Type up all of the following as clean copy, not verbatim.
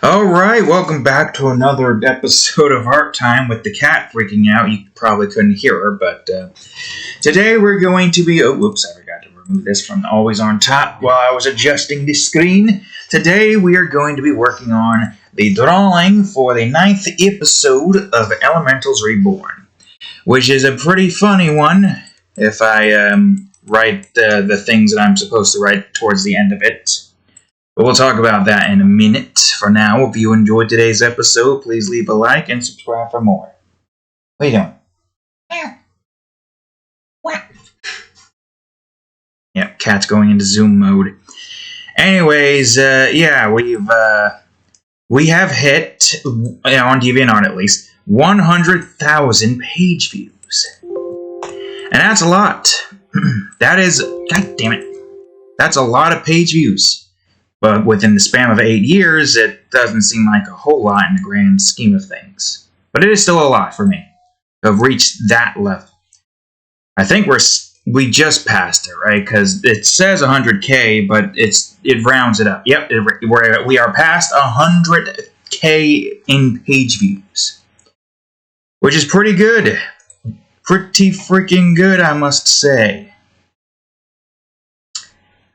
Alright, welcome back to another episode of Art Time with the cat freaking out. You probably couldn't hear her, but today we're going to be... Oh, whoops, I forgot to remove this from always on top while I was adjusting the screen. Today we are going to be working on the drawing for the 9th episode of Elementals Reborn, which is a pretty funny one if I write the things that I'm supposed to write towards the end of it. But we'll talk about that in a minute. For now, if you enjoyed today's episode, please leave a like and subscribe for more. What are you doing? Yeah. What? Yep, cat's going into Zoom mode. Anyways, yeah, we have hit, on DeviantArt at least, 100,000 page views. And that's a lot. That is, god damn it, that's a lot of page views. But within the span of 8 years, it doesn't seem like a whole lot in the grand scheme of things. But it is still a lot for me to have reached that level. I think we just passed it, right? Because it says 100K, but it rounds it up. Yep, we are past 100K in page views, which is pretty good. Pretty freaking good, I must say.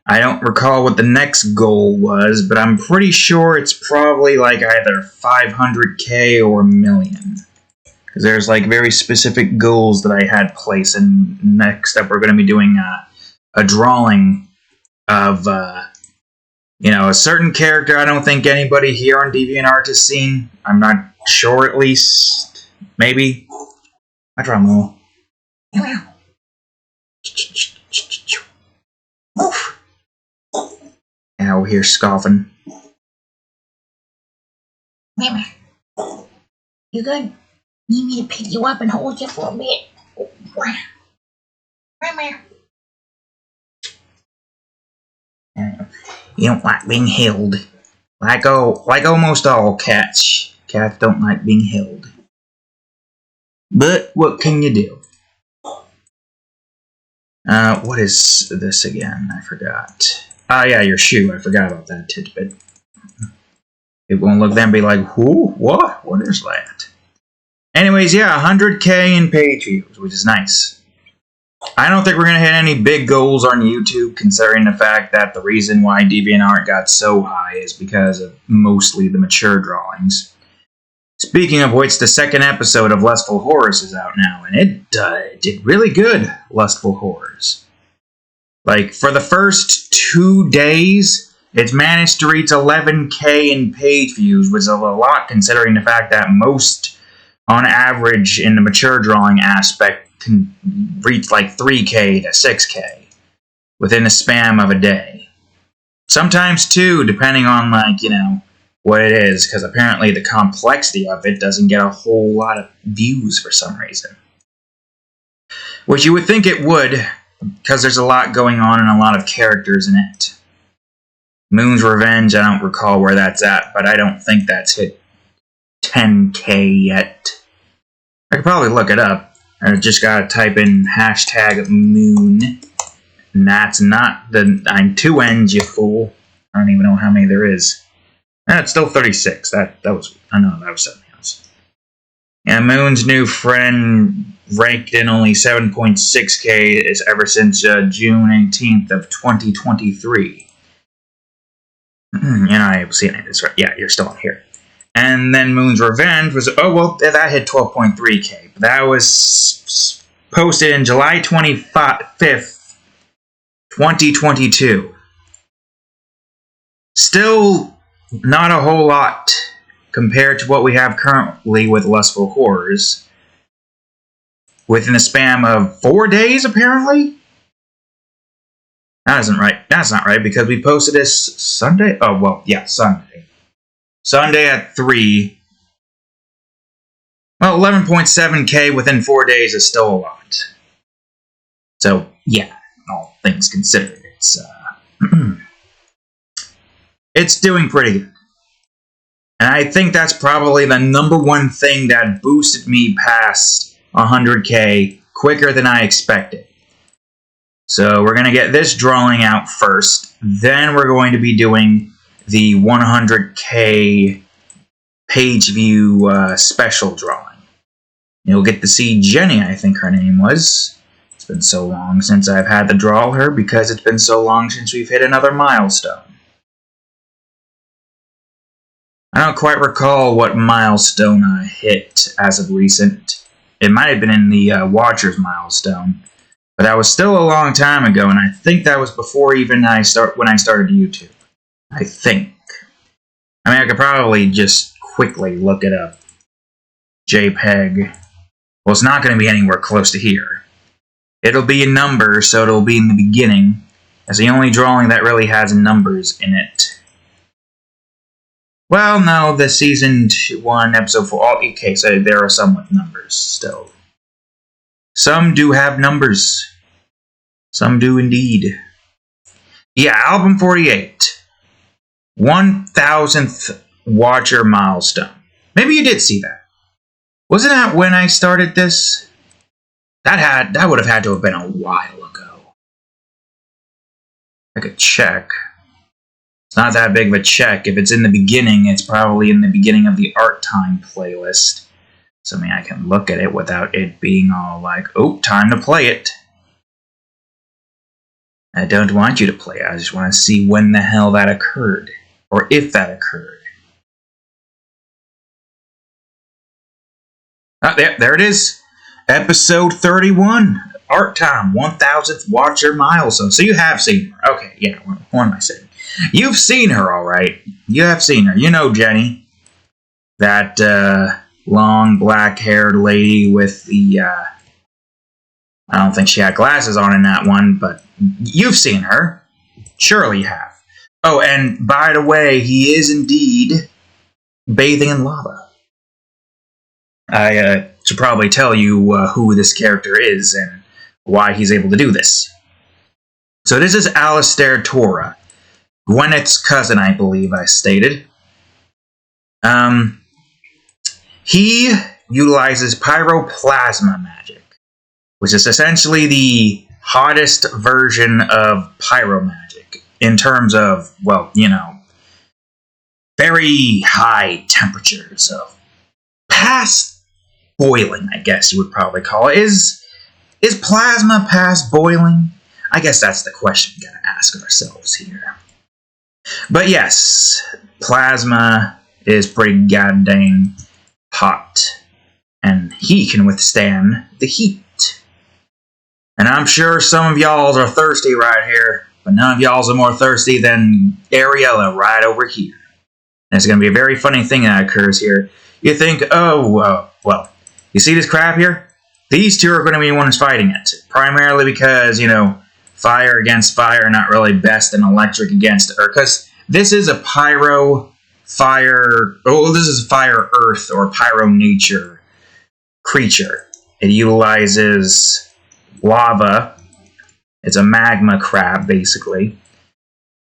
I don't recall what the next goal was, but I'm pretty sure it's probably like either 500K or a million. Because there's like very specific goals that I had placed, and next up we're going to be doing a drawing of, a certain character I don't think anybody here on DeviantArt has seen. I'm not sure, at least. Maybe. I draw more. Oof. Now we're here scoffing. Mama, you good? Need me to pick you up and hold you for a bit? Mama. You don't like being held. Like almost all cats. Cats don't like being held. But what can you do? What is this again? I forgot. Yeah, your shoe. I forgot about that tidbit. It won't look then be like, who? What? What is that? Anyways, yeah, 100K in page views, which is nice. I don't think we're going to hit any big goals on YouTube, considering the fact that the reason why DeviantArt got so high is because of mostly the mature drawings. Speaking of which, the second episode of Lustful Horrors is out now, and it did really good, Lustful Horrors. Like, for the first 2 days, it's managed to reach 11K in page views, which is a lot considering the fact that most, on average, in the mature drawing aspect, can reach like 3K to 6K within the span of a day. Sometimes 2, depending on, what it is, because apparently the complexity of it doesn't get a whole lot of views for some reason. Which you would think it would, because there's a lot going on and a lot of characters in it. Moon's Revenge, I don't recall where that's at, but I don't think that's hit 10K yet. I could probably look it up. I just gotta type in #Moon. And that's not I'm 2 N's, you fool. I don't even know how many there is. It's still 36. That was something else. And Moon's new friend ranked in only 7.6K ever since June 18th of 2023. I see it. That's right. Yeah, you're still on here. And then Moon's Revenge was, that hit 12.3K. But that was posted in July 25th, 2022. Still not a whole lot compared to what we have currently with Lustful Horrors. Within a span of 4 days, apparently? That isn't right. That's not right, because we posted this Sunday. Oh, well, yeah, Sunday. Sunday at 3. Well, 11.7K within 4 days is still a lot. So, yeah, all things considered, it's doing pretty good. And I think that's probably the number one thing that boosted me past 100K quicker than I expected. So we're going to get this drawing out first. Then we're going to be doing the 100K page view special drawing. You'll get to see Jenny, I think her name was. It's been so long since I've had to draw her because it's been so long since we've hit another milestone. I don't quite recall what milestone I hit as of recent. It might have been in the Watchers milestone, but that was still a long time ago, and I think that was before even when I started YouTube. I think. I mean, I could probably just quickly look it up. JPEG. Well, it's not going to be anywhere close to here. It'll be in numbers, so it'll be in the beginning. That's the only drawing that really has numbers in it. Well, no, the season 1, episode 4. Okay, so there are some with numbers still. Some do have numbers. Some do indeed. Yeah, album 48. 1000th Watcher milestone. Maybe you did see that. Wasn't that when I started this? That would have had to have been a while ago. I could check. It's not that big of a check. If it's in the beginning, it's probably in the beginning of the Art Time playlist. So I mean, I can look at it without it being all like, oh, time to play it. I don't want you to play it. I just want to see when the hell that occurred. Or if that occurred. There it is. Episode 31. Art Time. 1000th Watcher milestone. So you have seen her. Okay, yeah. What am I saying? You've seen her, alright. You have seen her. You know Jenny. That long black-haired lady with the... I don't think she had glasses on in that one, but you've seen her. Surely you have. Oh, and by the way, he is indeed bathing in lava. I should probably tell you who this character is and why he's able to do this. So this is Alistair Tora, Gwyneth's cousin, I believe I stated. He utilizes pyroplasma magic, which is essentially the hottest version of pyromagic in terms of, well, you know, very high temperatures of past boiling, I guess you would probably call it. Is plasma past boiling? I guess that's the question we gotta ask ourselves here. But yes, plasma is pretty goddamn hot, and he can withstand the heat. And I'm sure some of y'all are thirsty right here, but none of y'all are more thirsty than Ariella right over here. And it's going to be a very funny thing that occurs here. You think, oh, well, you see this crap here? These two are going to be the ones fighting it. Primarily because, you know, fire against fire, not really best, and electric against earth. Because this is a pyro, fire, this is fire earth or pyro nature creature. It utilizes lava. It's a magma crab, basically.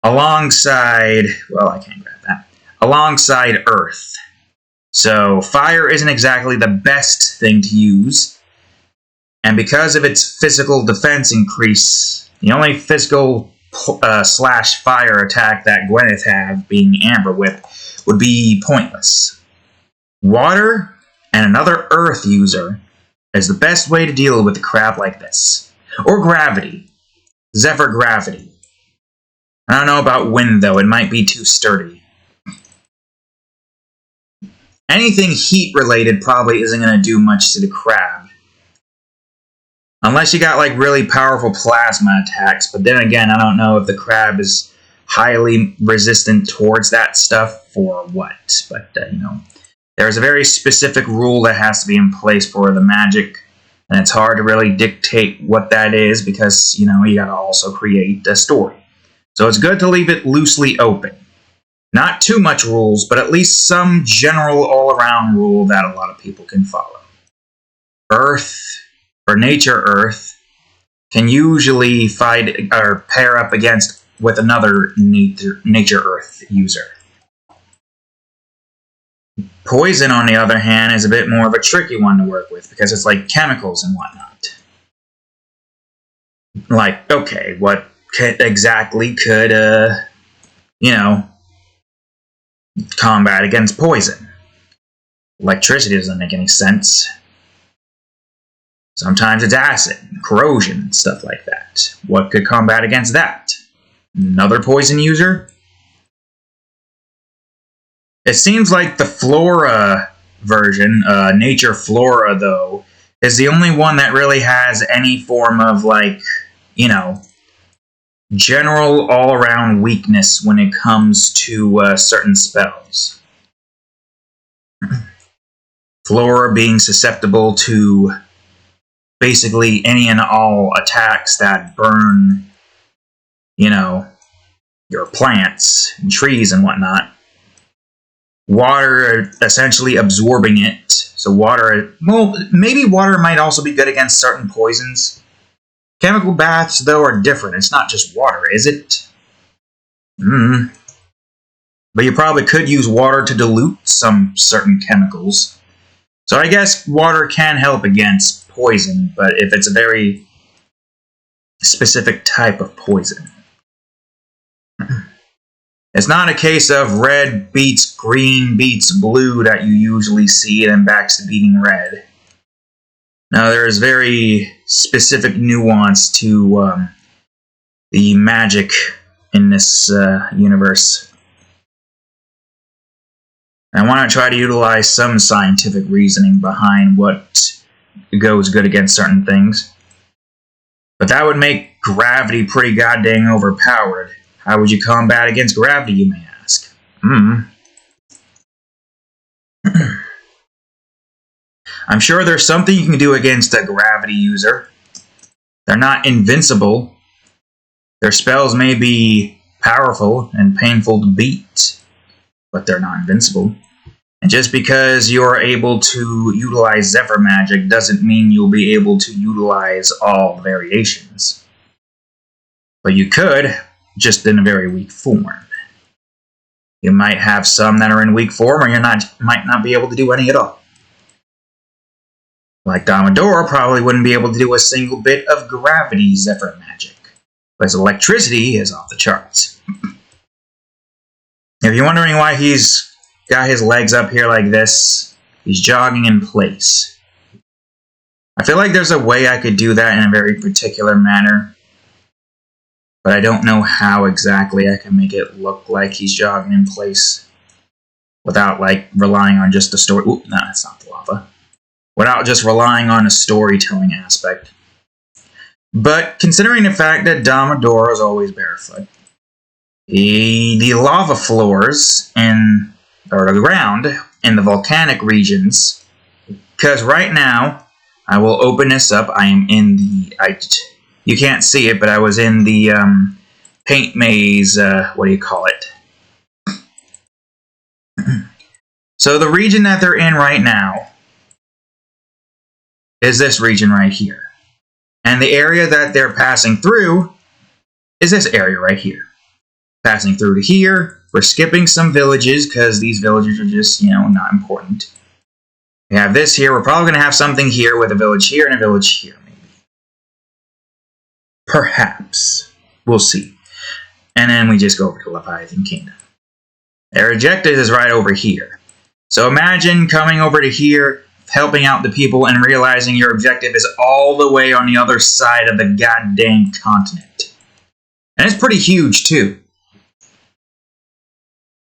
Alongside, well, I can't grab that. Alongside earth. So fire isn't exactly the best thing to use. And because of its physical defense increase, the only physical slash fire attack that Gwyneth have, being Amber Whip, would be pointless. Water and another earth user is the best way to deal with a crab like this. Or gravity. Zephyr gravity. I don't know about wind, though. It might be too sturdy. Anything heat-related probably isn't going to do much to the crab. Unless you got, like, really powerful plasma attacks. But then again, I don't know if the crab is highly resistant towards that stuff or what. But, you know, there's a very specific rule that has to be in place for the magic. And it's hard to really dictate what that is because, you know, you got to also create a story. So it's good to leave it loosely open. Not too much rules, but at least some general all-around rule that a lot of people can follow. Earth, or Nature Earth, can usually fight or pair up against with another Nature Earth user. Poison, on the other hand, is a bit more of a tricky one to work with because it's like chemicals and whatnot. Like, okay, what exactly could, you know, combat against poison? Electricity doesn't make any sense. Sometimes it's acid, corrosion, stuff like that. What could combat against that? Another poison user? It seems like the Flora version, Nature Flora though, is the only one that really has any form of, like, you know, general all-around weakness when it comes to certain spells. Flora being susceptible to basically any and all attacks that burn, you know, your plants and trees and whatnot. Water essentially absorbing it. So water, well, maybe water might also be good against certain poisons. Chemical baths, though, are different. It's not just water, is it? But you probably could use water to dilute some certain chemicals. So I guess water can help against poison, but if it's a very specific type of poison. It's not a case of red beats green beats blue that you usually see and then back to beating red. Now there is very specific nuance to the magic in this universe. I want to try to utilize some scientific reasoning behind what goes good against certain things. But that would make gravity pretty goddamn overpowered. How would you combat against gravity, you may ask? I'm sure there's something you can do against a gravity user. They're not invincible. Their spells may be powerful and painful to beat, but they're not invincible. And just because you're able to utilize Zephyr magic doesn't mean you'll be able to utilize all variations. But you could, just in a very weak form. You might have some that are in weak form, or you might not be able to do any at all. Like Domadora probably wouldn't be able to do a single bit of gravity Zephyr magic, because electricity is off the charts. If you're wondering why he's got his legs up here like this, he's jogging in place. I feel like there's a way I could do that in a very particular manner, but I don't know how exactly I can make it look like he's jogging in place without, like, relying on just the story. Oop, no, that's not the lava. Without just relying on a storytelling aspect. But considering the fact that Domadora is always barefoot, the lava floors or the ground in the volcanic regions, because right now, I will open this up. I am in you can't see it, but I was in the paint maze, what do you call it? So the region that they're in right now is this region right here. And the area that they're passing through is this area right here. Passing through to here. We're skipping some villages because these villages are just, not important. We have this here. We're probably going to have something here with a village here and a village here, maybe. Perhaps. We'll see. And then we just go over to Leviathan Kingdom. Their objective is right over here. So imagine coming over to here, helping out the people, and realizing your objective is all the way on the other side of the goddamn continent. And it's pretty huge, too.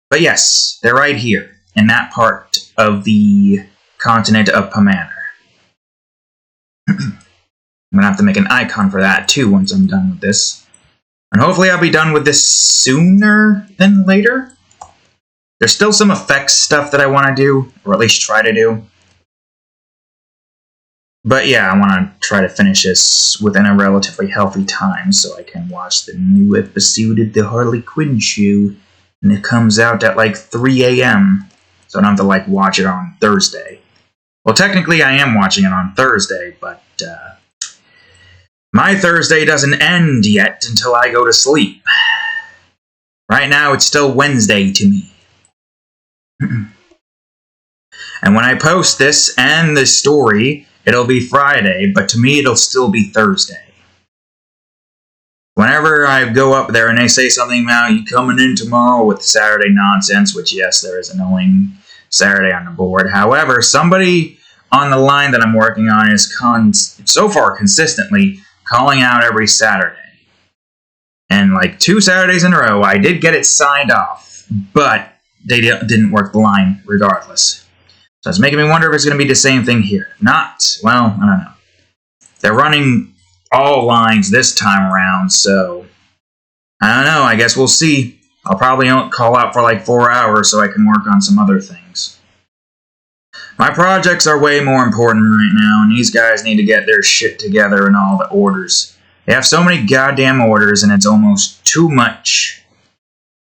But yes, they're right here, in that part of the continent of Pamaner. I'm going to have to make an icon for that, too, once I'm done with this. And hopefully I'll be done with this sooner than later. There's still some effects stuff that I want to do, or at least try to do. But yeah, I want to try to finish this within a relatively healthy time so I can watch the new episode of the Harley Quinn show. And it comes out at like 3 a.m. So I don't have to like watch it on Thursday. Well, technically I am watching it on Thursday, but my Thursday doesn't end yet until I go to sleep. Right now it's still Wednesday to me. And when I post this and the story, it'll be Friday, but to me it'll still be Thursday. Whenever I go up there and they say something about you coming in tomorrow with Saturday nonsense, which yes, there is annoying Saturday on the board. However, somebody on the line that I'm working on is so far consistently calling out every Saturday. And like 2 Saturdays in a row, I did get it signed off, but they didn't work the line regardless. So it's making me wonder if it's going to be the same thing here. Not, well, I don't know. They're running all lines this time around, so I don't know. I guess we'll see. I'll probably call out for like 4 hours so I can work on some other things. My projects are way more important right now, and these guys need to get their shit together and all the orders. They have so many goddamn orders, and it's almost too much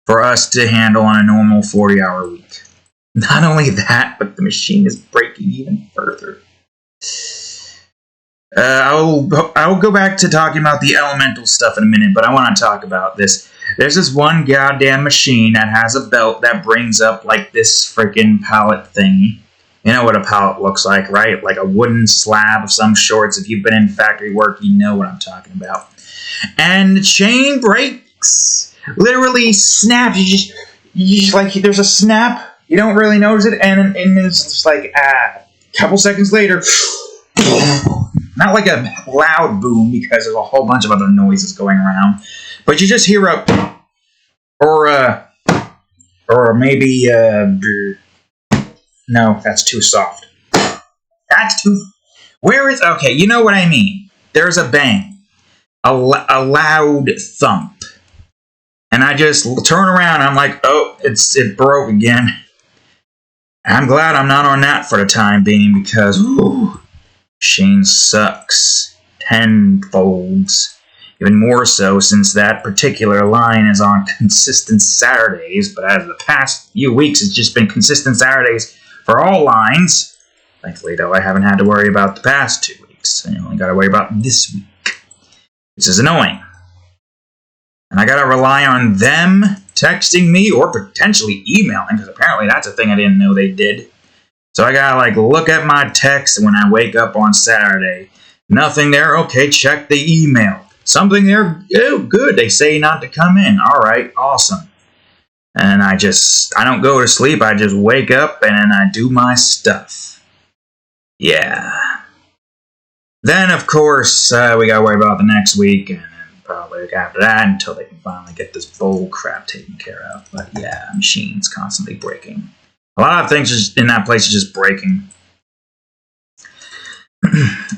for us to handle on a normal 40-hour week. Not only that, but the machine is breaking even further. I'll go back to talking about the elemental stuff in a minute, but I want to talk about this. There's this one goddamn machine that has a belt that brings up like this freaking pallet thingy. You know what a pallet looks like, right? Like a wooden slab of some sorts. If you've been in factory work, you know what I'm talking about. And the chain breaks. Literally snaps. You just like, there's a snap. You don't really notice it. And it's just like, a couple seconds later, not like a loud boom because there's a whole bunch of other noises going around. But you just hear or maybe, no, that's too soft. Okay, you know what I mean. There's a bang. A loud thump. And I just turn around and I'm like, oh, it broke again. I'm glad I'm not on that for the time being because, machine sucks. Tenfolds. Even more so since that particular line is on consistent Saturdays, but as the past few weeks it's just been consistent Saturdays for all lines. Thankfully, though, I haven't had to worry about the past 2 weeks. I only got to worry about this week, which is annoying. And I got to rely on them texting me or potentially emailing, because apparently that's a thing I didn't know they did. So I got to look at my text when I wake up on Saturday. Nothing there. Okay, check the email. Something there. Oh, good. They say not to come in. All right, awesome. And I don't go to sleep. I just wake up and then I do my stuff. Yeah. Then, of course, we got to worry about the next week, and then probably after that until they can finally get this bull crap taken care of. But yeah, machine's constantly breaking. A lot of things in that place are just breaking.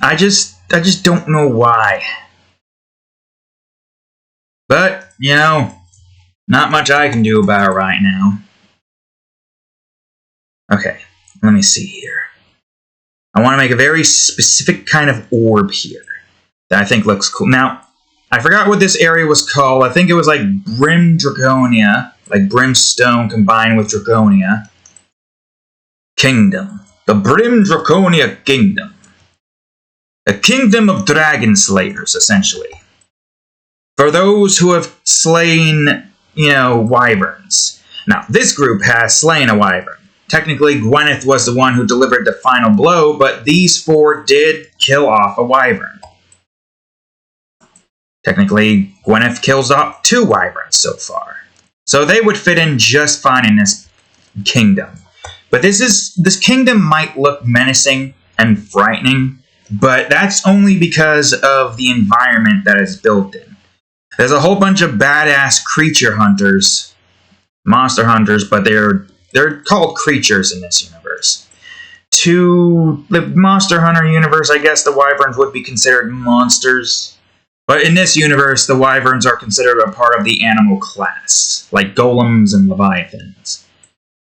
I just don't know why. But, not much I can do about it right now. Okay, let me see here. I want to make a very specific kind of orb here that I think looks cool. Now, I forgot what this area was called. I think it was like Brim Draconia, like Brimstone combined with Draconia. Kingdom. The Brim Draconia Kingdom. A kingdom of dragon slayers, essentially. For those who have slain, wyverns. Now, this group has slain a wyvern. Technically, Gwyneth was the one who delivered the final blow, but these 4 did kill off a wyvern. Technically, Gwyneth kills off 2 wyverns so far. So they would fit in just fine in this kingdom. But this kingdom might look menacing and frightening, but that's only because of the environment that it's built in. There's a whole bunch of badass creature hunters, monster hunters, but they're called creatures in this universe. To the Monster Hunter universe, I guess the wyverns would be considered monsters. But in this universe, the wyverns are considered a part of the animal class, like golems and leviathans.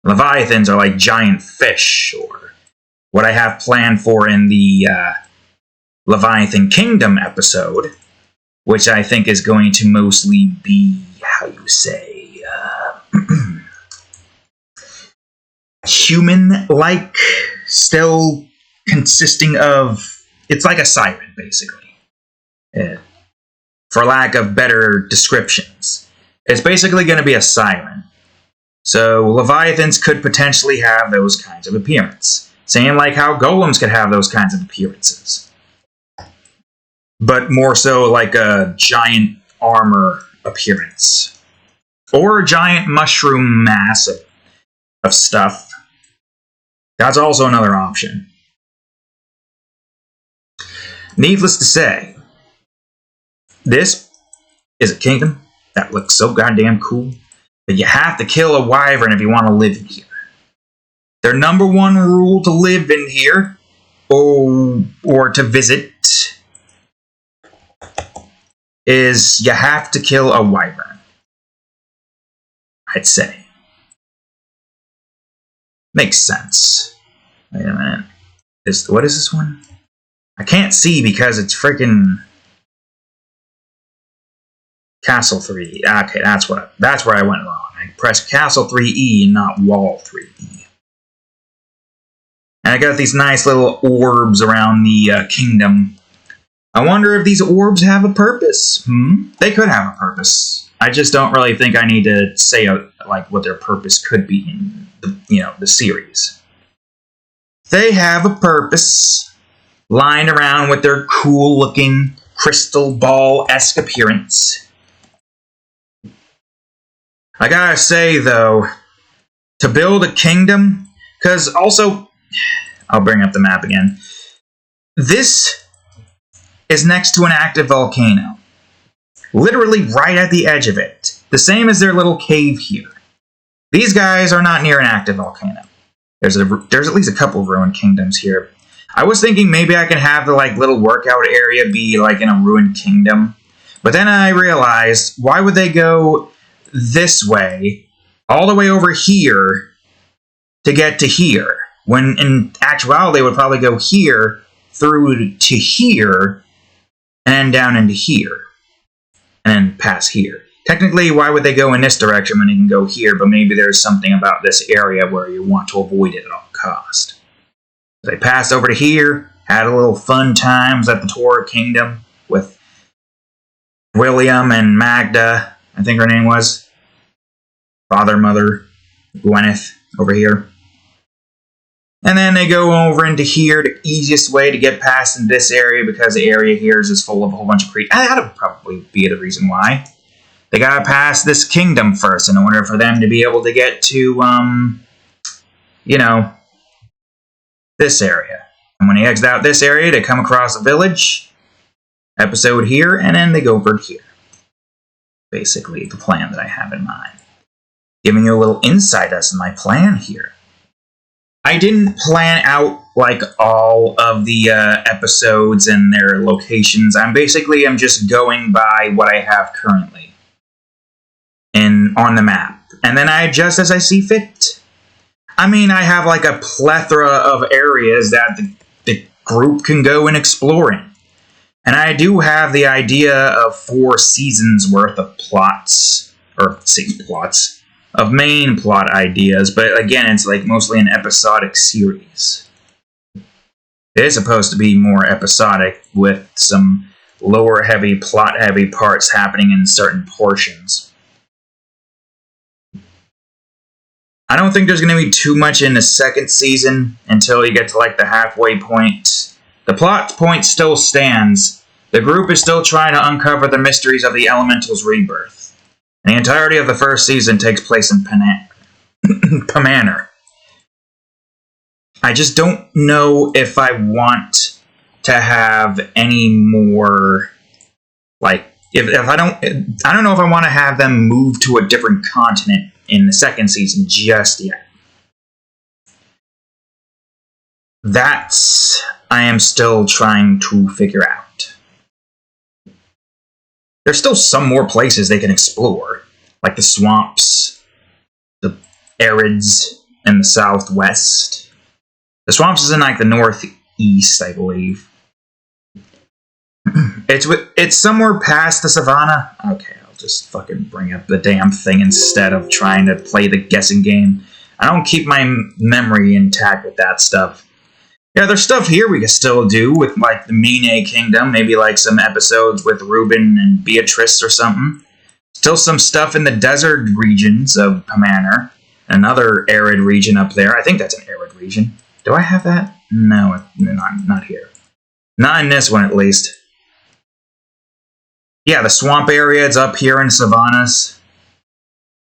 Leviathans are like giant fish, or what I have planned for in the Leviathan Kingdom episode, which I think is going to mostly be, human-like, still consisting of, it's like a siren, basically. For lack of better descriptions. It's basically going to be a siren. So Leviathans could potentially have those kinds of appearance. Same like how golems could have those kinds of appearances. But more so like a giant armor appearance. Or a giant mushroom mass of stuff. That's also another option. Needless to say, this is a kingdom that looks so goddamn cool that you have to kill a wyvern if you want to live in here. Their number one rule to live in here, or to visit, is you have to kill a wyvern. I'd say. Makes sense. Wait a minute. What is this one? I can't see because it's freaking Castle 3E. Okay, that's where I went wrong. I pressed Castle 3E and not Wall 3E. And I got these nice little orbs around the kingdom. I wonder if these orbs have a purpose. They could have a purpose. I just don't really think I need to say like what their purpose could be in the series. They have a purpose, lying around with their cool-looking crystal ball-esque appearance. I gotta say, though, to build a kingdom, because also, I'll bring up the map again. This is next to an active volcano. Literally right at the edge of it. The same as their little cave here. These guys are not near an active volcano. There's at least a couple ruined kingdoms here. I was thinking maybe I can have the little workout area be in a ruined kingdom. But then I realized, why would they go this way, all the way over here, to get to here? When in actuality they would probably go here, through to here, and then down into here. And then pass here. Technically, why would they go in this direction when they can go here? But maybe there's something about this area where you want to avoid it at all cost. They passed over to here, had a little fun times at the Torah Kingdom with William and Magda, I think her name was. Father, Mother, Gwyneth over here. And then they go over into here, the easiest way to get past in this area, because the area here is just full of a whole bunch of creatures. That would probably be the reason why. They gotta pass this kingdom first in order for them to be able to get to, this area. And when they exit out this area, they come across a village, episode here, and then they go over here. Basically, the plan that I have in mind. Giving you a little insight as to my plan here. I didn't plan out all of the episodes and their locations. I'm just going by what I have currently on the map, and then I adjust as I see fit. I mean, I have a plethora of areas that the group can go and explore in, and I do have the idea of 4 seasons worth of plots, or 6 plots of main plot ideas, but again, it's mostly an episodic series. It is supposed to be more episodic with some lower heavy, plot heavy parts happening in certain portions. I don't think there's going to be too much in the second season until you get to the halfway point. The plot point still stands. The group is still trying to uncover the mysteries of the Elementals Rebirth. And the entirety of the first season takes place in Pamanor. I just don't know if I want to have any more, if I don't know if I want to have them move to a different continent in the second season just yet. That's I am still trying to figure out. There's still some more places they can explore, like the swamps, the arids in the southwest. The swamps is in the northeast, I believe. It's somewhere past the savannah. Okay, I'll just fucking bring up the damn thing instead of trying to play the guessing game. I don't keep my memory intact with that stuff. Yeah, there's stuff here we can still do with the Mine Kingdom. Maybe some episodes with Reuben and Beatrice or something. Still some stuff in the desert regions of Pamanor. Another arid region up there. I think that's an arid region. Do I have that? No, not here. Not in this one, at least. Yeah, the swamp area is up here in savannas.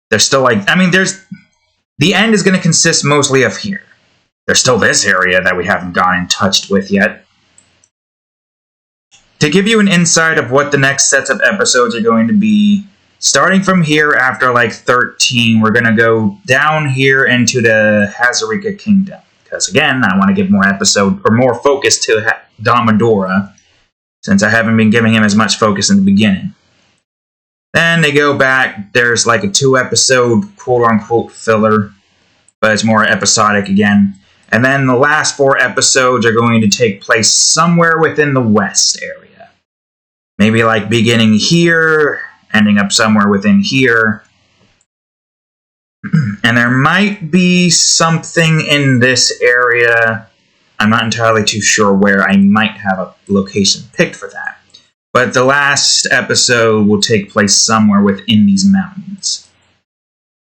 There's still the end is going to consist mostly of here. there's still this area that we haven't gone and touched with yet. To give you an insight of what the next sets of episodes are going to be, starting from here after like 13, we're going to go down here into the Hazarika Kingdom. Because again, I want to give more focus to Domadora, since I haven't been giving him as much focus in the beginning. Then they go back, there's like a 2-episode quote-unquote filler, but it's more episodic again. And then the last 4 episodes are going to take place somewhere within the west area. Maybe like beginning here, ending up somewhere within here. And there might be something in this area. I'm not entirely too sure where. I might have a location picked for that. But the last episode will take place somewhere within these mountains.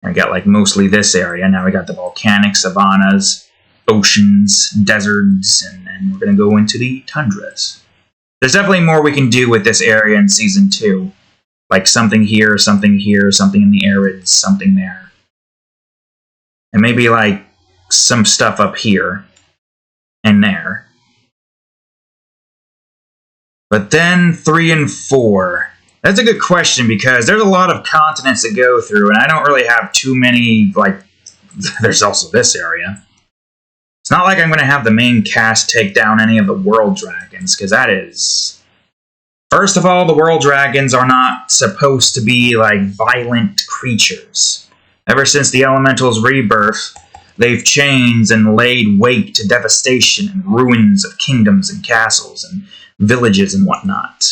I got like mostly this area. Now we got the volcanic savannas, oceans, deserts, and then we're going to go into the tundras. There's definitely more we can do with this area in Season 2. Like something here, something here, something in the arids, something there. And maybe like some stuff up here and there. But then 3 and 4. That's a good question because there's a lot of continents to go through, and I don't really have too many, like, there's also this area. It's not like I'm going to have the main cast take down any of the world dragons, because that is... First of all, the world dragons are not supposed to be, like, violent creatures. Ever since the Elementals Rebirth, they've changed and laid wake to devastation and ruins of kingdoms and castles and villages and whatnot.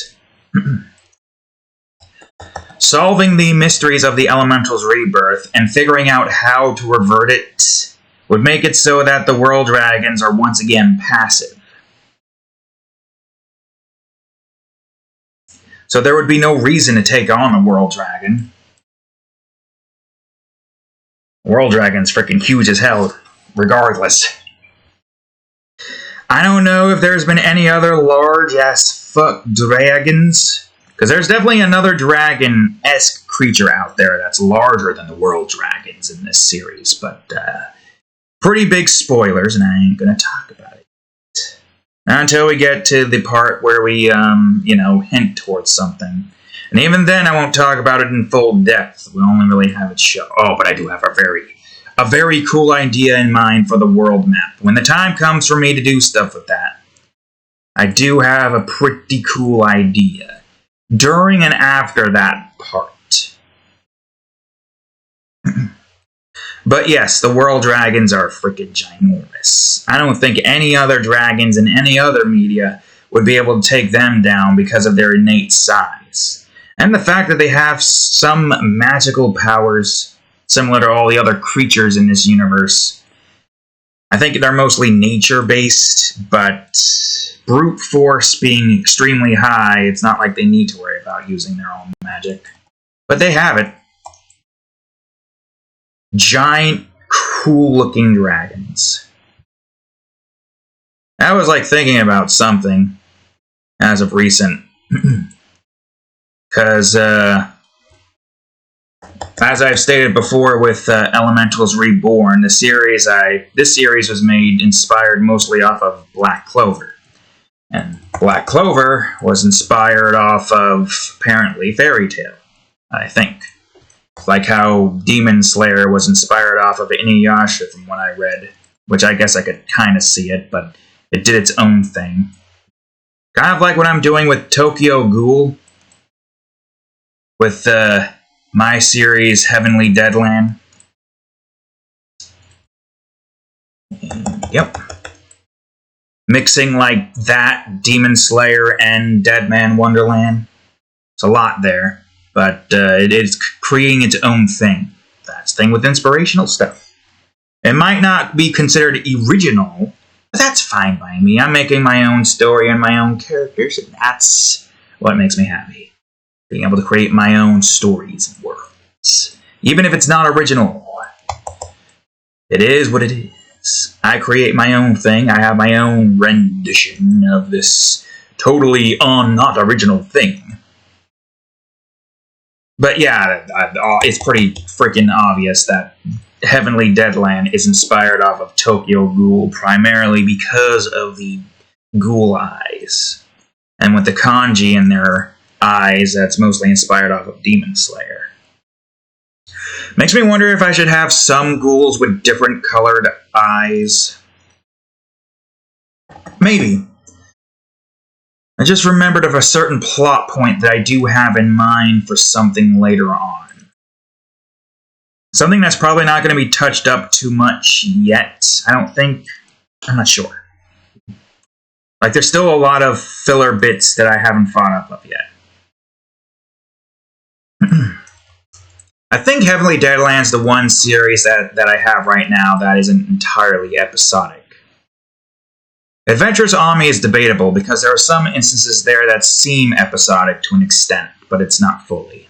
Solving the mysteries of the Elementals Rebirth and figuring out how to revert it would make it so that the world dragons are once again passive. So there would be no reason to take on a world dragon. World dragon's freaking huge as hell, regardless. I don't know if there's been any other large-as-fuck dragons, because there's definitely another dragon-esque creature out there that's larger than the world dragons in this series, but pretty big spoilers, and I ain't gonna talk about it. Not until we get to the part where we, hint towards something. And even then, I won't talk about it in full depth. We'll only really have it show. Oh, but I do have a very cool idea in mind for the world map. When the time comes for me to do stuff with that, I do have a pretty cool idea. During and after that part. But yes, the world dragons are freaking ginormous. I don't think any other dragons in any other media would be able to take them down because of their innate size. And the fact that they have some magical powers similar to all the other creatures in this universe. I think they're mostly nature-based, but brute force being extremely high, it's not like they need to worry about using their own magic. But they have it. Giant, cool-looking dragons. I was like thinking about something as of recent. Because, as I've stated before with Elementals Reborn, this series was inspired mostly off of Black Clover. And Black Clover was inspired off of, apparently, Fairy Tail, I think. Like how Demon Slayer was inspired off of Inuyasha from what I read, which I guess I could kind of see it, but it did its own thing. Kind of like what I'm doing with Tokyo Ghoul, with my series Heavenly Deadland. Yep. Mixing like that, Demon Slayer, and Deadman Wonderland. It's a lot there, but it is creating its own thing. That's the thing with inspirational stuff. It might not be considered original, but that's fine by me. I'm making my own story and my own characters, and that's what makes me happy. Being able to create my own stories and worlds. Even if it's not original. It is what it is. I create my own thing. I have my own rendition of this totally not original thing. But yeah, it's pretty freaking obvious that Heavenly Deadland is inspired off of Tokyo Ghoul primarily because of the ghoul eyes. And with the kanji in their eyes, that's mostly inspired off of Demon Slayer. Makes me wonder if I should have some ghouls with different colored eyes. Maybe. I just remembered of a certain plot point that I do have in mind for something later on. Something that's probably not going to be touched up too much yet, I don't think. I'm not sure. Like, there's still a lot of filler bits that I haven't thought up of yet. I think Heavenly Deadland's the one series that I have right now that isn't entirely episodic. Adventurous Army is debatable because there are some instances there that seem episodic to an extent, but it's not fully.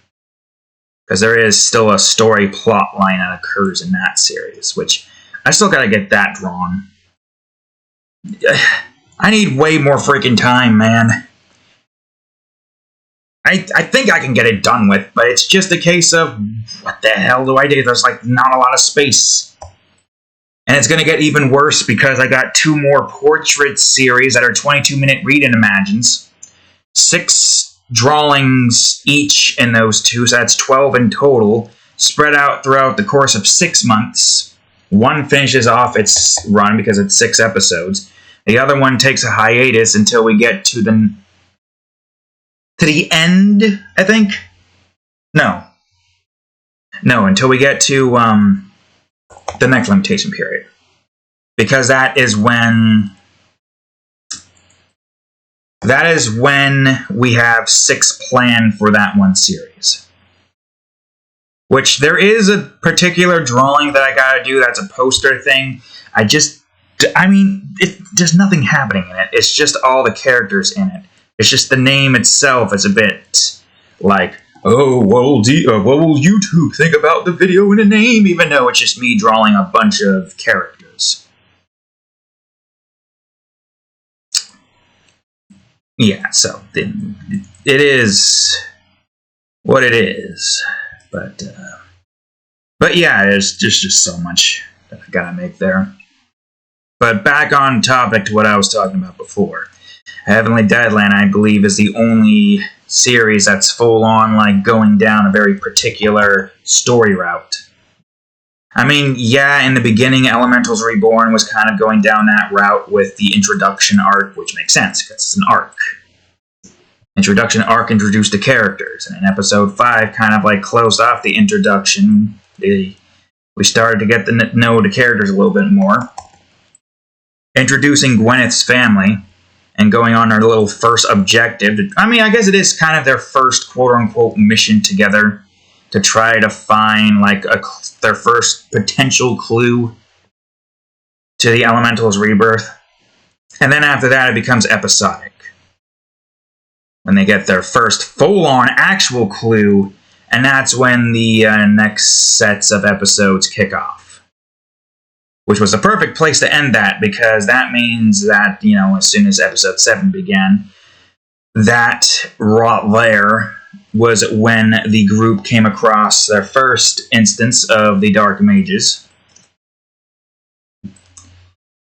Because there is still a story plot line that occurs in that series, which I still gotta get that drawn. I need way more freaking time, man. I think I can get it done with, but it's just a case of, what the hell do I do? There's like not a lot of space. And it's going to get even worse because I got 2 more portrait series that are 22-minute read-in imagines. 6 drawings each in those 2, so that's 12 in total, spread out throughout the course of 6 months. One finishes off its run because it's 6 episodes. The other one takes a hiatus until we get to the end, I think? No, until we get to the next limitation period. Because that is when we have 6 planned for that one series. Which there is a particular drawing that I gotta do that's a poster thing. There's nothing happening in it. It's just all the characters in it. It's just the name itself is a bit like, oh, what will YouTube think about the video and the name? Even though it's just me drawing a bunch of characters. Yeah, so it is what it is. But yeah, there's just so much that I gotta make there. But back on topic to what I was talking about before. Heavenly Deadland, I believe, is the only series that's full on, like, going down a very particular story route. I mean, yeah, in the beginning, Elementals Reborn was kind of going down that route with the introduction arc, which makes sense, because it's an arc. Introduction arc introduced the characters, and in episode 5 kind of, like, closed off the introduction. We started to get to know the characters a little bit more. Introducing Gwyneth's family, and going on their little first objective. I guess it is kind of their first quote-unquote mission together to try to find, like, their first potential clue to the Elementals Rebirth. And then after that, it becomes episodic. When they get their first full-on actual clue, and that's when the next sets of episodes kick off. Which was the perfect place to end that, because that means that, as soon as episode 7 began, that right there was when the group came across their first instance of the Dark Mages.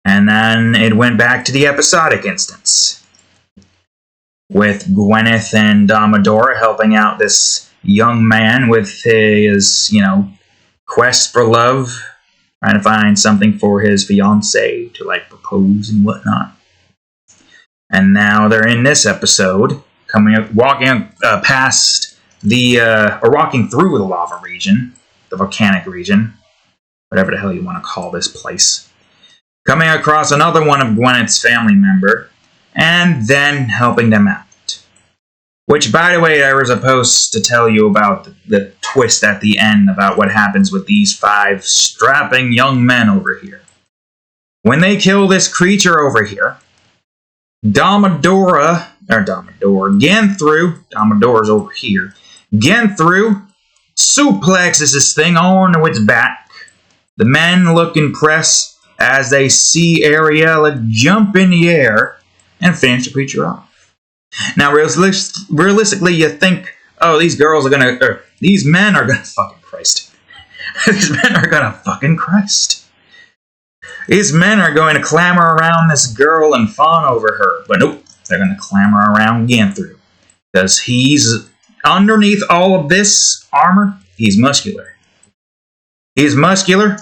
And then it went back to the episodic instance, with Gwyneth and Damadora helping out this young man with his, quest for love, trying to find something for his fiancée to, like, propose and whatnot. And now they're in this episode, walking through the lava region, the volcanic region, whatever the hell you want to call this place. Coming across another one of Gwyneth's family member, and then helping them out. Which, by the way, I was supposed to tell you about the twist at the end about what happens with these 5 strapping young men over here. When they kill this creature over here, Damodora's over here. Genthru suplexes this thing onto its back. The men look impressed as they see Ariella jump in the air and finish the creature off. Now, realistically, you think, oh, these girls are gonna, these men are gonna, fucking Christ. These men are gonna fucking Christ. These men are going to clamor around this girl and fawn over her. But nope, they're going to clamor around Ganthru. Because he's, underneath all of this armor, he's muscular. He's muscular,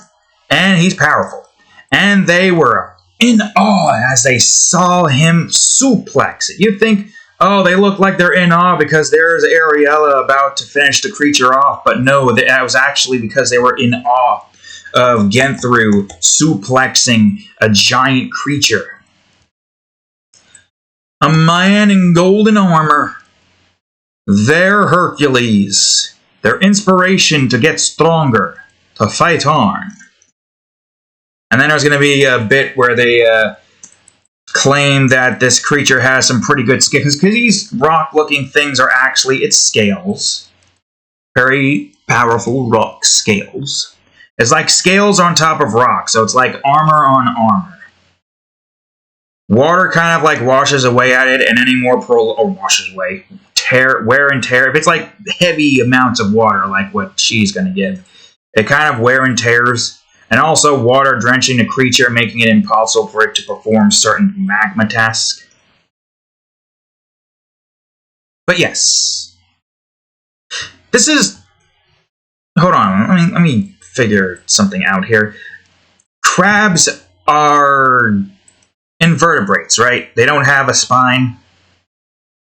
and he's powerful. And they were in awe as they saw him suplex it. You'd think, oh, they look like they're in awe because there's Ariella about to finish the creature off. But no, that was actually because they were in awe of Ganthru suplexing a giant creature. A man in golden armor. Their Hercules. Their inspiration to get stronger. To fight on. And then there's going to be a bit where they claim that this creature has some pretty good skills. Because these rock-looking things are actually, it's scales. Very powerful rock scales. It's like scales on top of rock, so it's like armor on armor. Water kind of like washes away at it, and any more washes away. Wear and tear. If it's like heavy amounts of water, like what she's going to give, it kind of wear and tears. And also water drenching the creature, making it impossible for it to perform certain magma tasks. But yes. This is... Hold on, let me figure something out here. Crabs are invertebrates, right? They don't have a spine.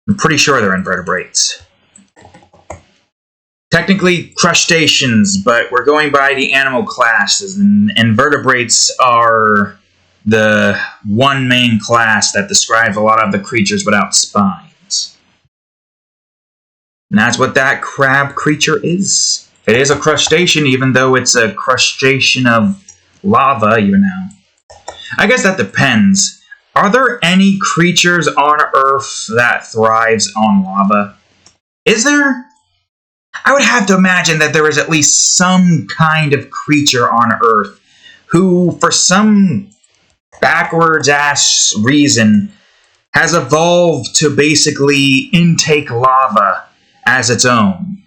I'm pretty sure they're invertebrates. Technically crustaceans, but we're going by the animal classes, and invertebrates are the one main class that describes a lot of the creatures without spines. And that's what that crab creature is. It is a crustacean, even though it's a crustacean of lava, you know. I guess that depends. Are there any creatures on Earth that thrives on lava? Is there? I would have to imagine that there is at least some kind of creature on Earth who, for some backwards-ass reason, has evolved to basically intake lava as its own.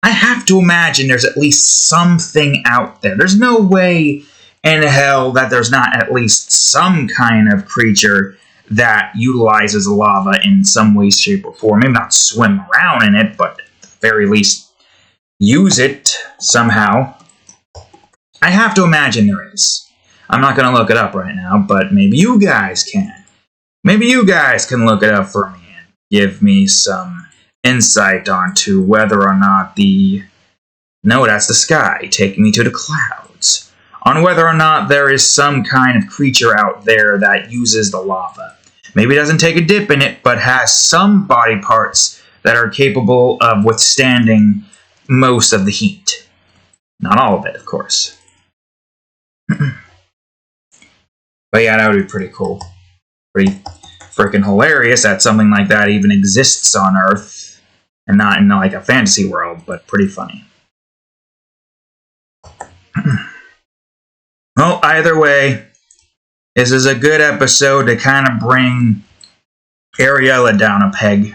I have to imagine there's at least something out there. There's no way in hell that there's not at least some kind of creature that utilizes lava in some way, shape, or form. Maybe not swim around in it, but at the very least use it somehow. I have to imagine there is. I'm not going to look it up right now, but maybe you guys can. Maybe you guys can look it up for me and give me some insight onto whether or not no, that's the sky taking me to the clouds, on whether or not there is some kind of creature out there that uses the lava. Maybe doesn't take a dip in it, but has some body parts that are capable of withstanding most of the heat. Not all of it, of course. But yeah, that would be pretty cool. Pretty freaking hilarious that something like that even exists on Earth. And not in like a fantasy world, but pretty funny. Well, either way, this is a good episode to kind of bring Ariella down a peg.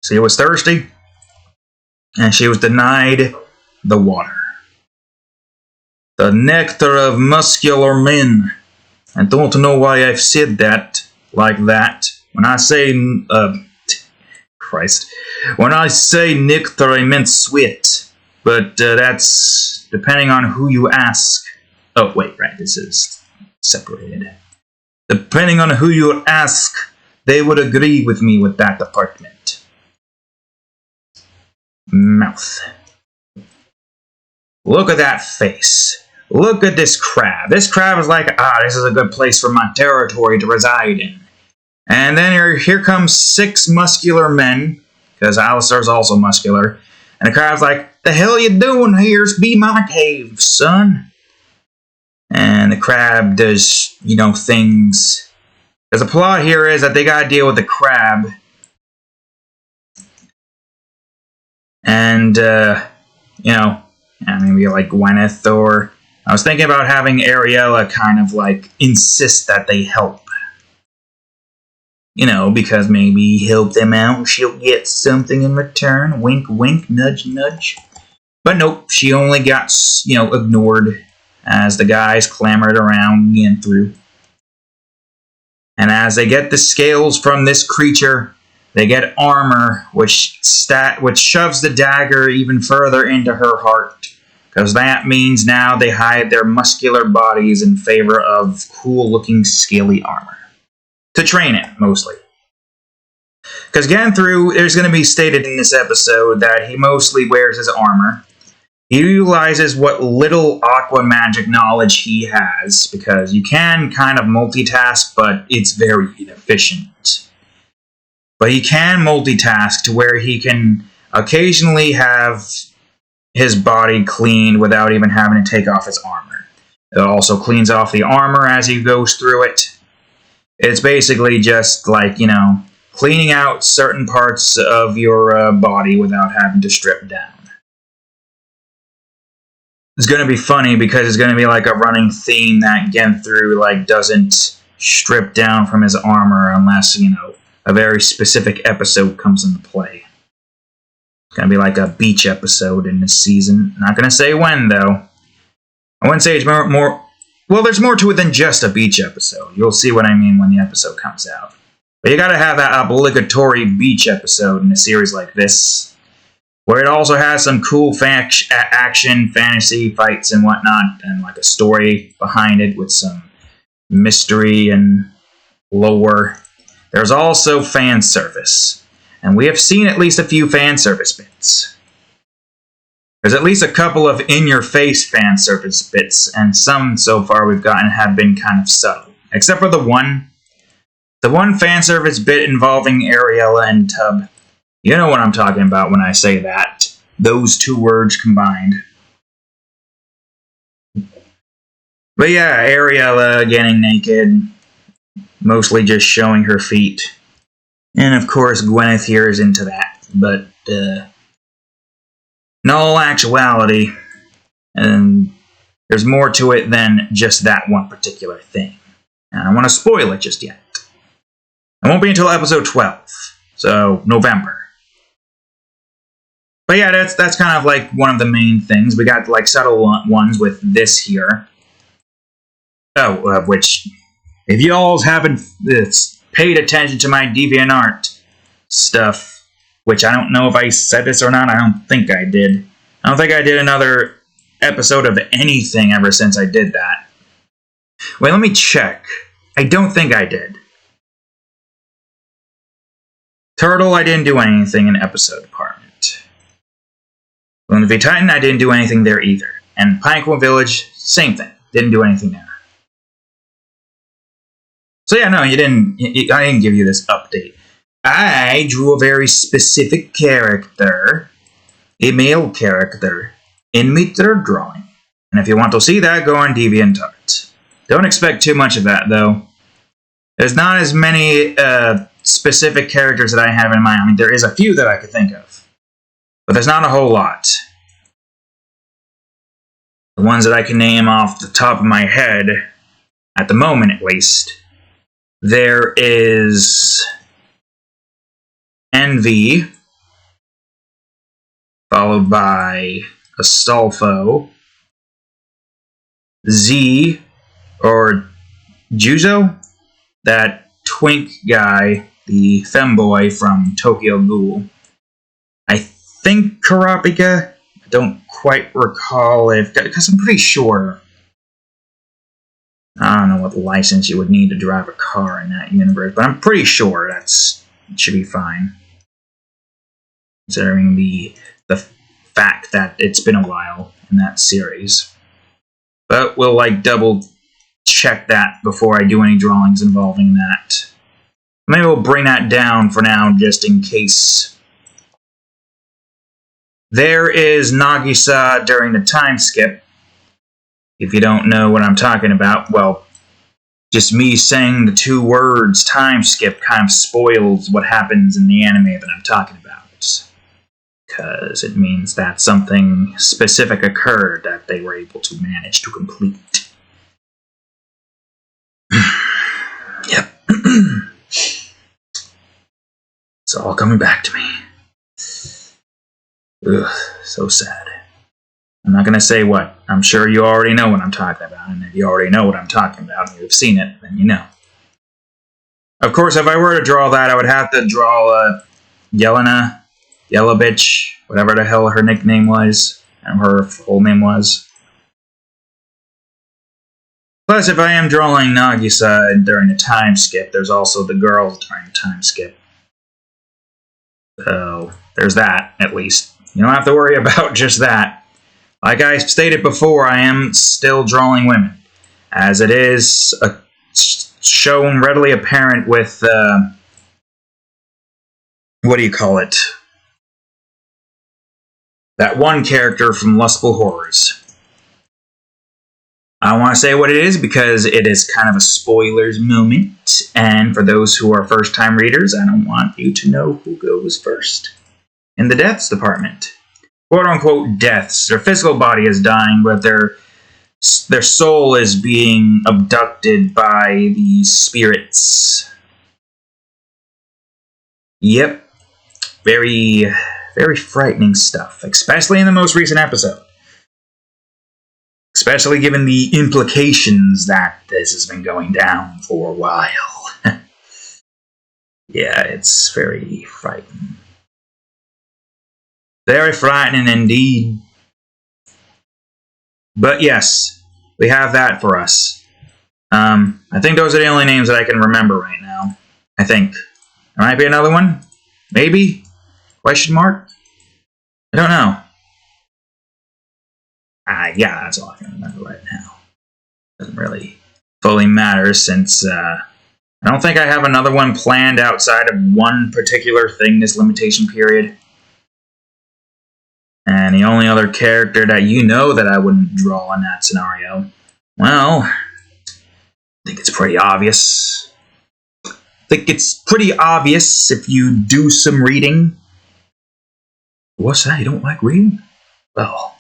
She was thirsty, and she was denied the water. The nectar of muscular men. I don't know why I've said that like that. When I say... Christ. When I say nectar, I meant sweat. But that's depending on who you ask. Oh, wait, right, this is separated. Depending on who you ask, they would agree with me with that department. Mouth. Look at that face. Look at this crab. This crab is like, this is a good place for my territory to reside in. And then here comes 6 muscular men, because Alistair's also muscular. And the crab's like, the hell you doing here? Be my cave, son. And the crab does, things. Because the plot here is that they gotta deal with the crab. And, maybe like Gwyneth, or... I was thinking about having Ariella kind of like insist that they help. You know, because maybe he helped them out and she'll get something in return. Wink, wink, nudge, nudge. But nope, she only got, ignored as the guys clamored around getting through. And as they get the scales from this creature, they get armor, which shoves the dagger even further into her heart. Because that means now they hide their muscular bodies in favor of cool-looking, scaly armor. To train it, mostly. Because getting through, there's going to be stated in this episode that he mostly wears his armor. He utilizes what little aqua magic knowledge he has, because you can kind of multitask, but it's very inefficient. But he can multitask to where he can occasionally have his body cleaned without even having to take off his armor. It also cleans off the armor as he goes through it. It's basically just like, cleaning out certain parts of your body without having to strip down. It's going to be funny because it's going to be like a running theme that Genthru doesn't strip down from his armor unless, a very specific episode comes into play. It's going to be like a beach episode in this season. Not going to say when, though. I wouldn't say it's more... Well, there's more to it than just a beach episode. You'll see what I mean when the episode comes out. But you gotta have that obligatory beach episode in a series like this, where it also has some cool action, fantasy, fights, and whatnot, and like a story behind it with some mystery and lore. There's also fan service, and we have seen at least a few fan service bits. There's at least a couple of in-your-face fan service bits, and some so far we've gotten have been kind of subtle. Except for the one fan service bit involving Ariella and Tub. You know what I'm talking about when I say that. Those two words combined. But yeah, Ariella getting naked. Mostly just showing her feet. And of course, Gwyneth here is into that. But, in all actuality, there's more to it than just that one particular thing. And I don't want to spoil it just yet. It won't be until episode 12, so November. But yeah, that's kind of like one of the main things. We got like subtle ones with this here. Which, if y'all haven't paid attention to my DeviantArt stuff, which I don't know if I said this or not. I don't think I did. I don't think I did another episode of anything ever since I did that. Wait, let me check. I don't think I did. Turtle, I didn't do anything in episode department. Luna V Titan, I didn't do anything there either. And Pinequil Village, same thing. Didn't do anything there. So yeah, no, I didn't give you this update. I drew a very specific character, a male character, in my third drawing. And if you want to see that, go on DeviantArt. Don't expect too much of that, though. There's not as many specific characters that I have in mind. I mean, there is a few that I could think of. But there's not a whole lot. The ones that I can name off the top of my head, at the moment at least, there is Envy, followed by Astolfo, Z, or Juzo, that twink guy, the femboy from Tokyo Ghoul. I think Karapika, I don't quite recall because I'm pretty sure, I don't know what license you would need to drive a car in that universe, but I'm pretty sure it should be fine. Considering the fact that it's been a while in that series. But we'll double check that before I do any drawings involving that. Maybe we'll bring that down for now just in case. There is Nagisa during the time skip. If you don't know what I'm talking about, well, just me saying the two words time skip kind of spoils what happens in the anime that I'm talking about. Because it means that something specific occurred that they were able to manage to complete. Yep. all coming back to me. Ugh, so sad. I'm not going to say what. I'm sure you already know what I'm talking about, and if you already know what I'm talking about and you've seen it, then you know. Of course, if I were to draw that, I would have to draw Yelena, Yellow Bitch, whatever the hell her nickname was, and her full name was. Plus, if I am drawing Nagisa during the time skip, there's also the girls during the time skip. So, there's that, at least. You don't have to worry about just that. Like I stated before, I am still drawing women, as it is shown readily apparent with, what do you call it? That one character from Lustful Horrors. I don't want to say what it is because it is kind of a spoilers moment, and for those who are first-time readers, I don't want you to know who goes first. In the deaths department. Quote-unquote deaths. Their physical body is dying, but their soul is being abducted by these spirits. Yep. Very, very frightening stuff, especially in the most recent episode. Especially given the implications that this has been going down for a while. Yeah, it's very frightening. Very frightening indeed. But yes, we have that for us. I think those are the only names that I can remember right now. I think. There might be another one? Maybe? Question mark? I don't know. Yeah, that's all I can remember right now. Doesn't really fully matter since I don't think I have another one planned outside of one particular thing this limitation period. And the only other character that you know that I wouldn't draw in that scenario, well, I think it's pretty obvious. I think it's pretty obvious if you do some reading. What's that? You don't like reading? Well,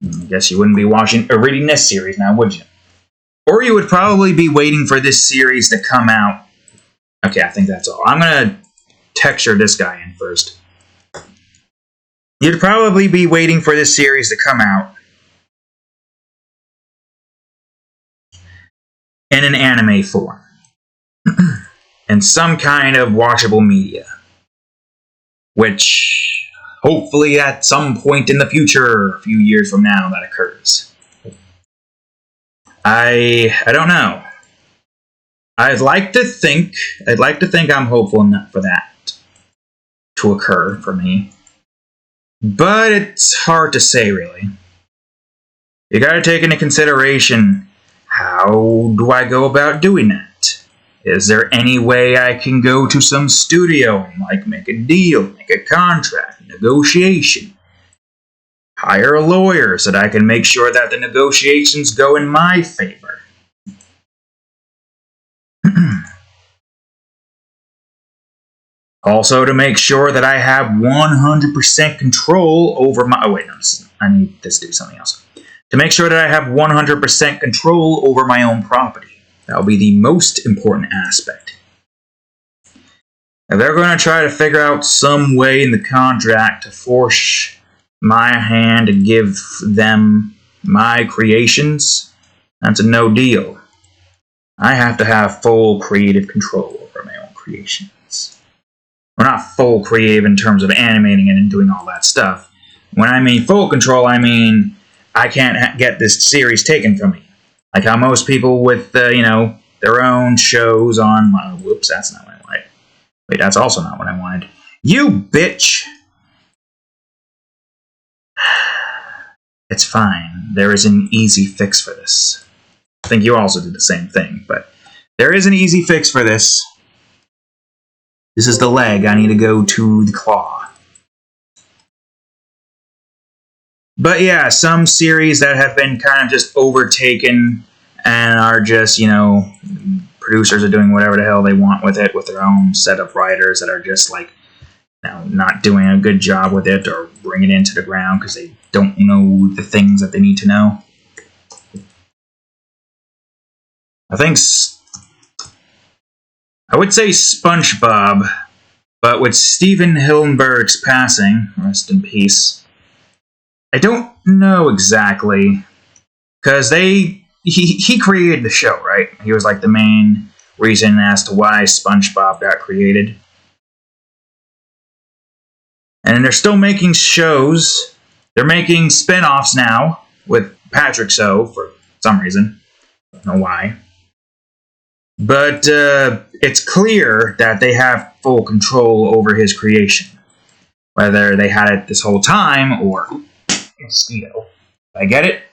I guess you wouldn't be watching or reading this series now, would you? Or you would probably be waiting for this series to come out. Okay, I think that's all. I'm going to texture this guy in first. You'd probably be waiting for this series to come out in an anime form. In some kind of watchable media. Which, hopefully at some point in the future, a few years from now, that occurs. I don't know. I'd like to think I'm hopeful enough for that to occur for me. But it's hard to say, really. You gotta take into consideration, how do I go about doing that? Is there any way I can go to some studio and, like, make a deal, make a contract, negotiation? Hire a lawyer so that I can make sure that the negotiations go in my favor. Also, to make sure that I have 100% control over my... Oh, wait, no, I need this to do something else. To make sure that I have 100% control over my own property. That will be the most important aspect. If they're going to try to figure out some way in the contract to force my hand to give them my creations, that's a no deal. I have to have full creative control over my own creations. Well, not full creative in terms of animating it and doing all that stuff. When I mean full control, I mean I can't get this series taken from me. Like how most people with, their own shows on... whoops, that's not what I wanted. Wait, that's also not what I wanted. You bitch! It's fine. There is an easy fix for this. I think you also did the same thing, but there is an easy fix for this. This is the leg. I need to go to the claw. But yeah, some series that have been kind of just overtaken and are just, producers are doing whatever the hell they want with it with their own set of writers that are just like, not doing a good job with it or bringing it into the ground because they don't know the things that they need to know. I would say SpongeBob, But with Steven Hillenberg's passing, rest in peace, I don't know exactly, because he created the show, right? He was like the main reason as to why SpongeBob got created. And they're still making shows. They're making spin-offs now with Patrick So for some reason. I don't know why. But it's clear that they have full control over his creation. Whether they had it this whole time or mosquito. Did I get it?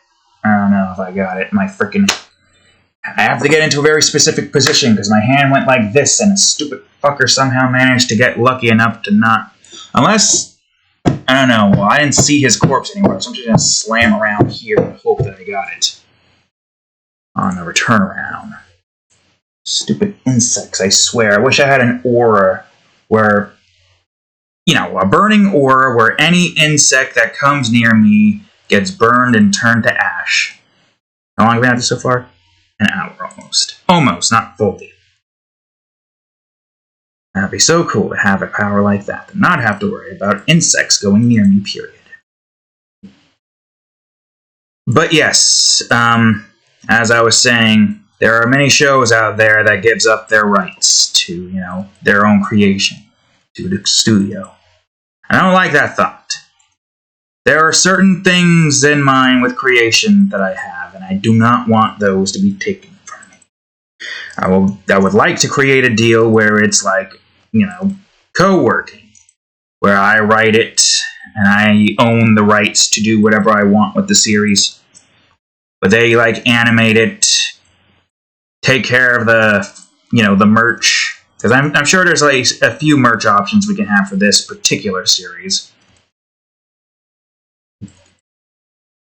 I don't know if I got it. I have to get into a very specific position because my hand went like this and a stupid fucker somehow managed to get lucky enough to not. Unless, I don't know, well, I didn't see his corpse anywhere, so I'm just going to slam around here and hope that I got it on the return around. Stupid insects, I swear. I wish I had an aura where, a burning aura where any insect that comes near me gets burned and turned to ash. How long have we been at this so far? An hour almost. Almost, not fully. That'd be so cool to have a power like that, to not have to worry about insects going near me, period. But yes, as I was saying, there are many shows out there that gives up their rights to, their own creation, to the studio. I don't like that thought. There are certain things in mind with creation that I have, and I do not want those to be taken from me. I would like to create a deal where it's like, co-working, where I write it and I own the rights to do whatever I want with the series. But they animate it, take care of the merch, because I'm sure there's a few merch options we can have for this particular series.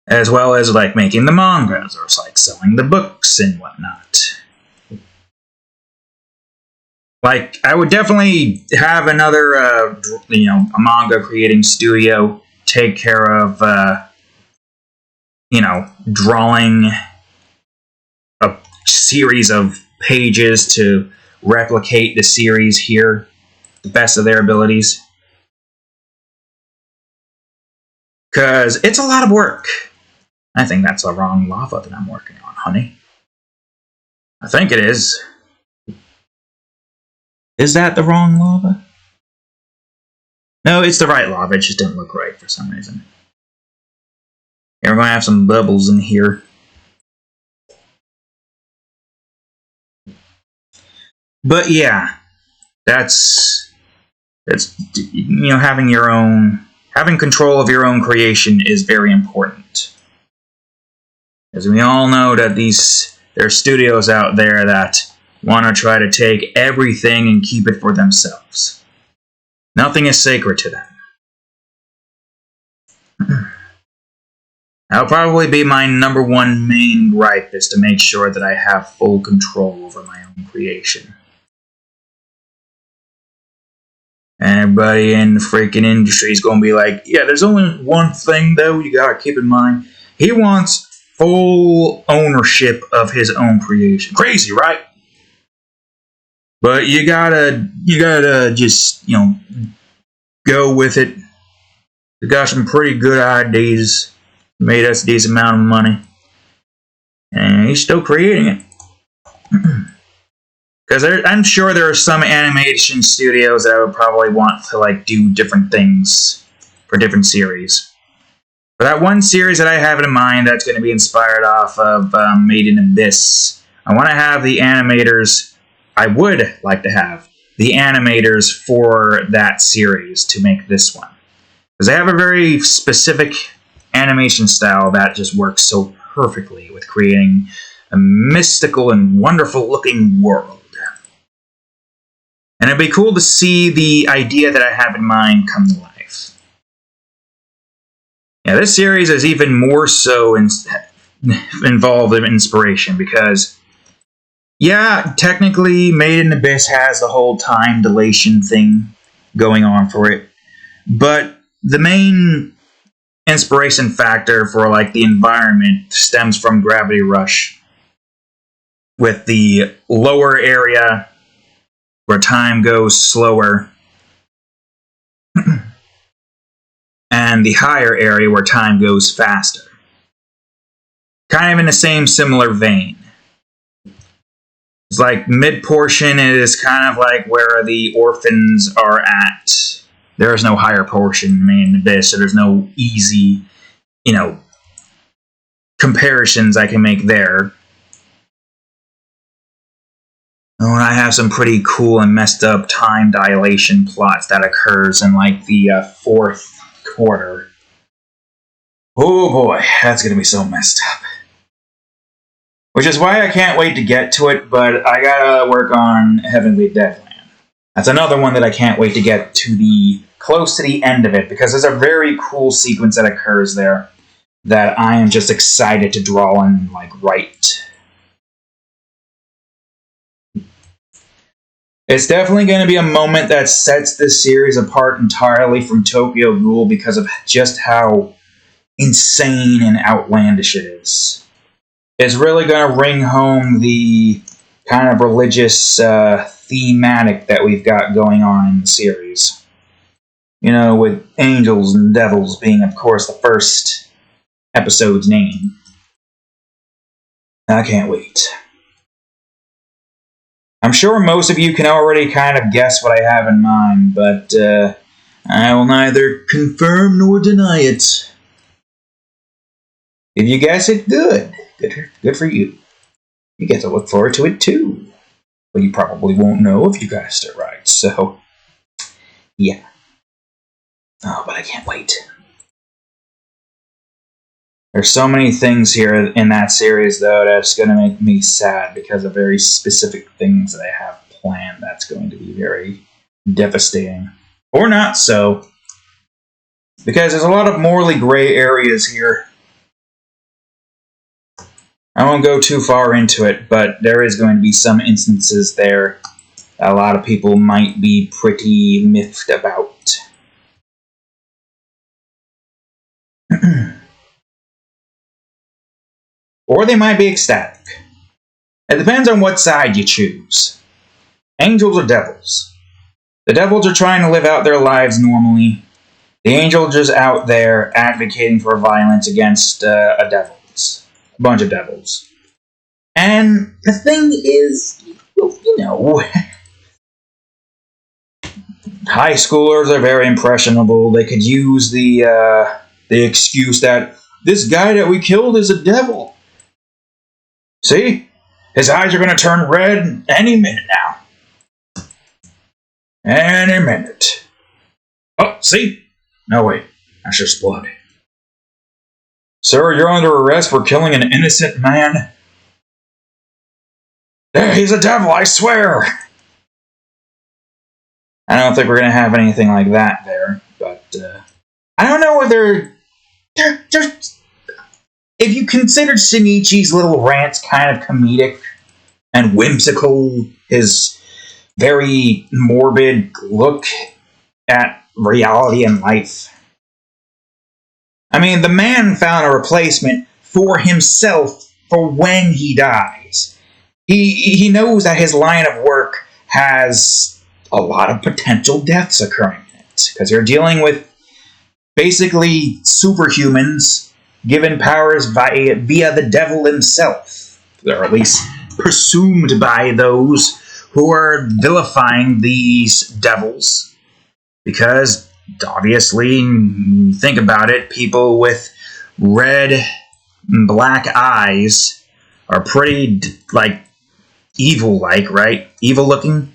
As well as making the mangas or selling the books and whatnot. I would definitely have another, a manga creating studio take care of, drawing a series of pages to replicate the series here, the best of their abilities. Because it's a lot of work. I think that's the wrong lava that I'm working on, honey. I think it is. Is that the wrong lava? No, it's the right lava. It just didn't look right for some reason. Yeah, we're going to have some bubbles in here. But yeah, that's having control of your own creation is very important. As we all know that there are studios out there that want to try to take everything and keep it for themselves. Nothing is sacred to them. That'll probably be my number one main gripe, is to make sure that I have full control over my own creation. Everybody in the freaking industry is going to be like, yeah, there's only one thing, though, you got to keep in mind. He wants full ownership of his own creation. Crazy, right? But you gotta just, go with it. We got some pretty good ideas. Made us a decent amount of money. And he's still creating it. Because I'm sure there are some animation studios that I would probably want to do different things for different series. For that one series that I have in mind that's going to be inspired off of Made in Abyss, I want to have the animators. I would like to have the animators for that series to make this one. Because they have a very specific animation style that just works so perfectly with creating a mystical and wonderful looking world. And it'd be cool to see the idea that I have in mind come to life. Yeah, this series is even more so involved in inspiration because, yeah, technically Made in Abyss has the whole time dilation thing going on for it. But the main inspiration factor for the environment stems from Gravity Rush, with the lower area where time goes slower and the higher area where time goes faster. Kind of in the same similar vein. It's like mid-portion is kind of like where the orphans are at. There is no higher portion in this, so there's no easy, comparisons I can make there. Oh, and I have some pretty cool and messed up time dilation plots that occurs in like the fourth quarter. Oh boy, that's gonna be so messed up. Which is why I can't wait to get to it, but I gotta work on Heavenly Deathland. That's another one that I can't wait to get to close to the end of it, because there's a very cool sequence that occurs there that I am just excited to draw and write. It's definitely going to be a moment that sets this series apart entirely from Tokyo Ghoul because of just how insane and outlandish it is. It's really going to ring home the kind of religious thematic that we've got going on in the series. With angels and devils being, of course, the first episode's name. I can't wait. I'm sure most of you can already kind of guess what I have in mind, but I will neither confirm nor deny it. If you guess it, good. Good for you. You get to look forward to it too. But you probably won't know if you guessed it right, so yeah. Oh, but I can't wait. There's so many things here in that series, though, that's going to make me sad because of very specific things that I have planned that's going to be very devastating. Or not so. Because there's a lot of morally gray areas here. I won't go too far into it, but there is going to be some instances there that a lot of people might be pretty miffed about. Or they might be ecstatic. It depends on what side you choose. Angels or devils? The devils are trying to live out their lives normally. The angels are just out there advocating for violence against a bunch of devils. And the thing is, high schoolers are very impressionable. They could use the excuse that this guy that we killed is a devil. See? His eyes are going to turn red any minute now. Any minute. Oh, see? No, wait. That's just blood. Sir, you're under arrest for killing an innocent man. He's a devil, I swear. I don't think we're going to have anything like that there, but I don't know whether if you considered Shinichi's little rants kind of comedic and whimsical, his very morbid look at reality and life. I mean, the man found a replacement for himself for when he dies. He knows that his line of work has a lot of potential deaths occurring in it, because you're dealing with basically superhumans given powers via the devil himself, or at least presumed by those who are vilifying these devils. Because, obviously, think about it, people with red and black eyes are pretty, evil-like, right? Evil-looking.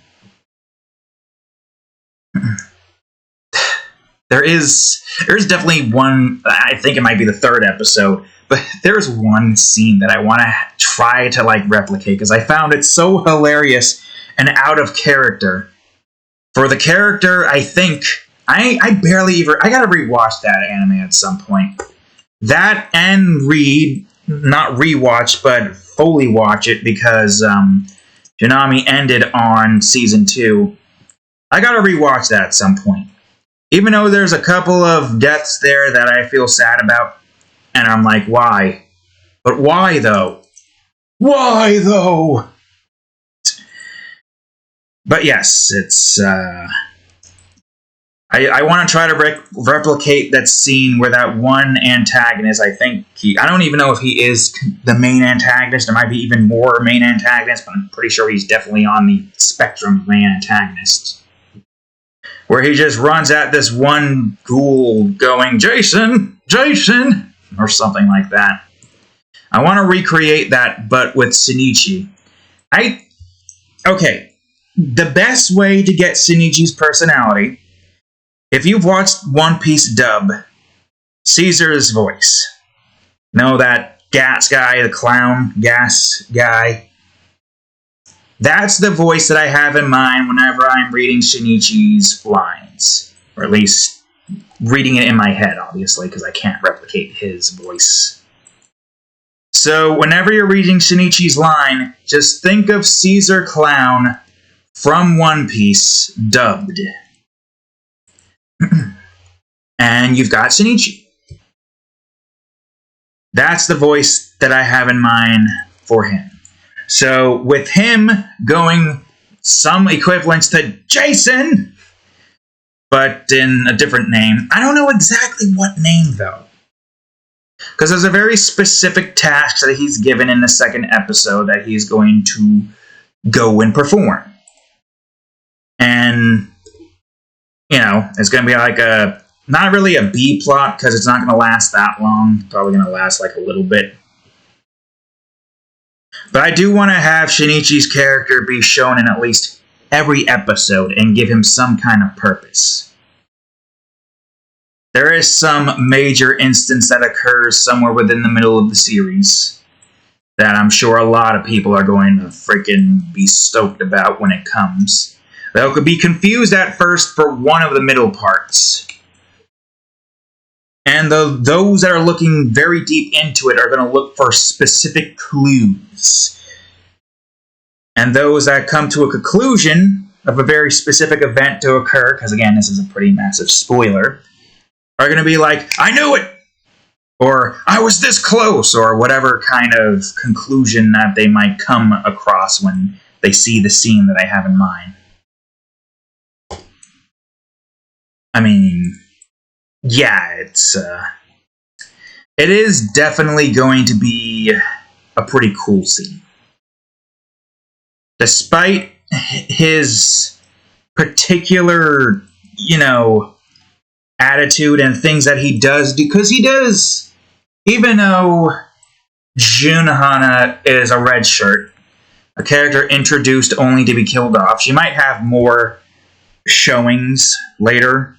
There's definitely one, I think it might be the third episode, but there's one scene that I want to try to replicate because I found it so hilarious and out of character. For the character, I think, I gotta rewatch that anime at some point. That and not rewatch, but fully watch it because Janami ended on season 2. I gotta rewatch that at some point. Even though there's a couple of deaths there that I feel sad about, and I'm like, why? But why, though? Why, though? But yes, it's, I I want to try to replicate that scene where that one antagonist, I don't even know if he is the main antagonist. There might be even more main antagonists, but I'm pretty sure he's definitely on the spectrum of main antagonists. Where he just runs at this one ghoul going, Jason, Jason, or something like that. I want to recreate that, but with Shinichi. Okay, the best way to get Shinichi's personality, if you've watched One Piece dub, Caesar's voice. Know that gas guy, the clown gas guy? That's the voice that I have in mind whenever I'm reading Shinichi's lines. Or at least reading it in my head, obviously, because I can't replicate his voice. So whenever you're reading Shinichi's line, just think of Caesar Clown from One Piece dubbed. And you've got Shinichi. That's the voice that I have in mind for him. So with him going some equivalence to Jason, but in a different name. I don't know exactly what name, though. Because there's a very specific task that he's given in the second episode that he's going to go and perform. And, you know, it's going to be like a, not really a B plot, because it's not going to last that long. Probably going to last like a little bit. But I do want to have Shinichi's character be shown in at least every episode and give him some kind of purpose. There is some major instance that occurs somewhere within the middle of the series that I'm sure a lot of people are going to freaking be stoked about when it comes. They could be confused at first for one of the middle parts. And those that are looking very deep into it are going to look for specific clues. And those that come to a conclusion of a very specific event to occur, because again, this is a pretty massive spoiler, are going to be like, I knew it! Or, I was this close! Or whatever kind of conclusion that they might come across when they see the scene that I have in mind. I mean, yeah, it is definitely going to be a pretty cool scene. Despite his particular, attitude and things that he does, because he does, even though Junhana is a red shirt, a character introduced only to be killed off, she might have more showings later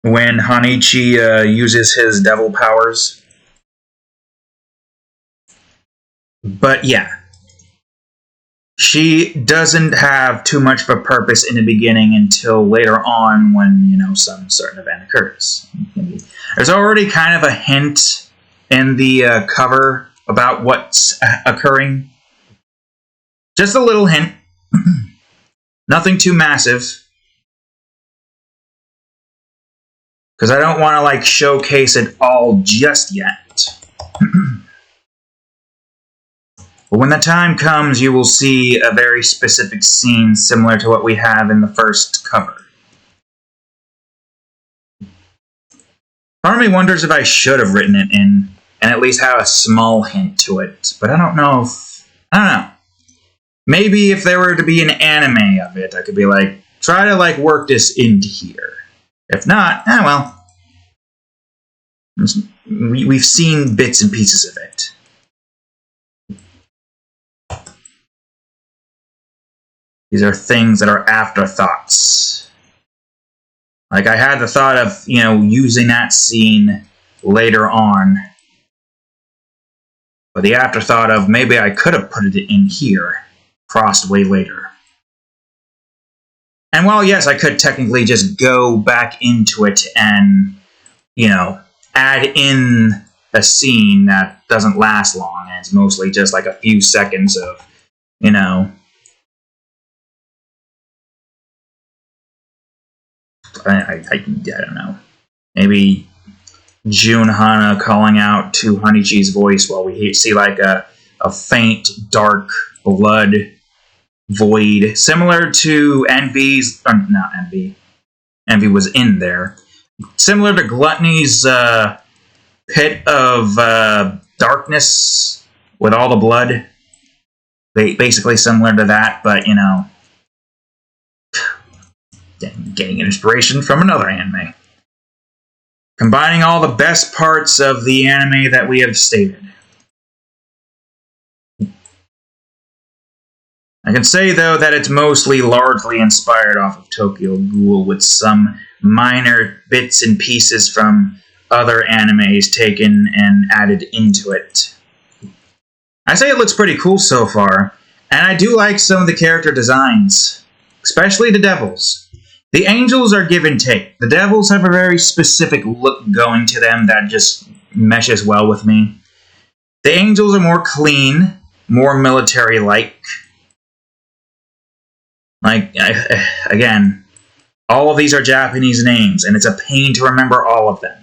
when Hanichi uses his devil powers. But yeah, she doesn't have too much of a purpose in the beginning until later on when, some certain event occurs. There's already kind of a hint in the cover about what's occurring. Just a little hint. Nothing too massive. Because I don't want to, showcase it all just yet. But when the time comes, you will see a very specific scene similar to what we have in the first cover. Part of me wonders if I should have written it in, and at least have a small hint to it. But I don't know if... I don't know. Maybe if there were to be an anime of it, I could be try to work this into here. If not, well. We've seen bits and pieces of it. These are things that are afterthoughts. I had the thought of, using that scene later on. But the afterthought of, maybe I could have put it in here, crossed way later. And while, yes, I could technically just go back into it and, add in a scene that doesn't last long, and it's mostly just a few seconds of, I don't know. Maybe Junhana calling out to Hanichi's voice while we see a faint, dark blood void, similar to Envy's, not Envy, Envy was in there. Similar to Gluttony's pit of darkness with all the blood. Basically similar to that, but, you know, getting inspiration from another anime. Combining all the best parts of the anime that we have stated. I can say, though, that it's mostly largely inspired off of Tokyo Ghoul, with some minor bits and pieces from other animes taken and added into it. I say it looks pretty cool so far, and I do like some of the character designs, especially the devils. The angels are give and take. The devils have a very specific look going to them that just meshes well with me. The angels are more clean, more military-like. Again, all of these are Japanese names, and it's a pain to remember all of them.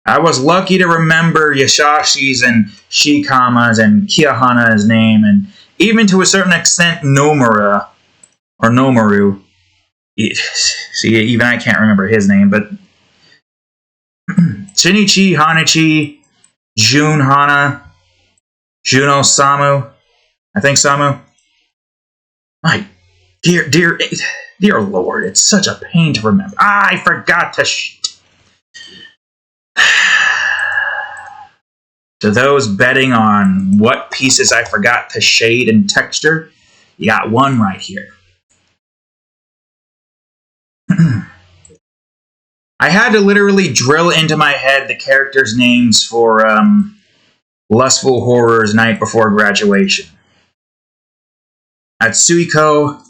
I was lucky to remember Yashashi's and Shikama's and Kiyohana's name, and even to a certain extent Nomura, or Nomaru. See, even I can't remember his name, but Shinichi, Hanichi, Jun Hana, Juno Samu, I think Samu. My dear Lord, it's such a pain to remember. I forgot to To those betting on what pieces I forgot to shade and texture, you got one right here. I had to literally drill into my head the characters' names for Lustful Horrors Night Before Graduation. Atsuhiko,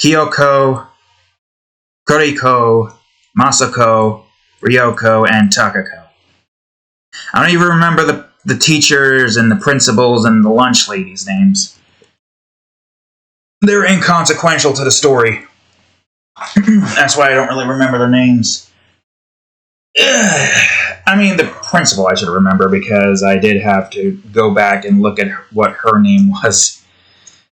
Kyoko, Kuriko, Masako, Ryoko, and Takako. I don't even remember the teachers and the principals and the lunch ladies' names. They're inconsequential to the story. That's why I don't really remember their names. I mean, the principal I should remember, because I did have to go back and look at what her name was.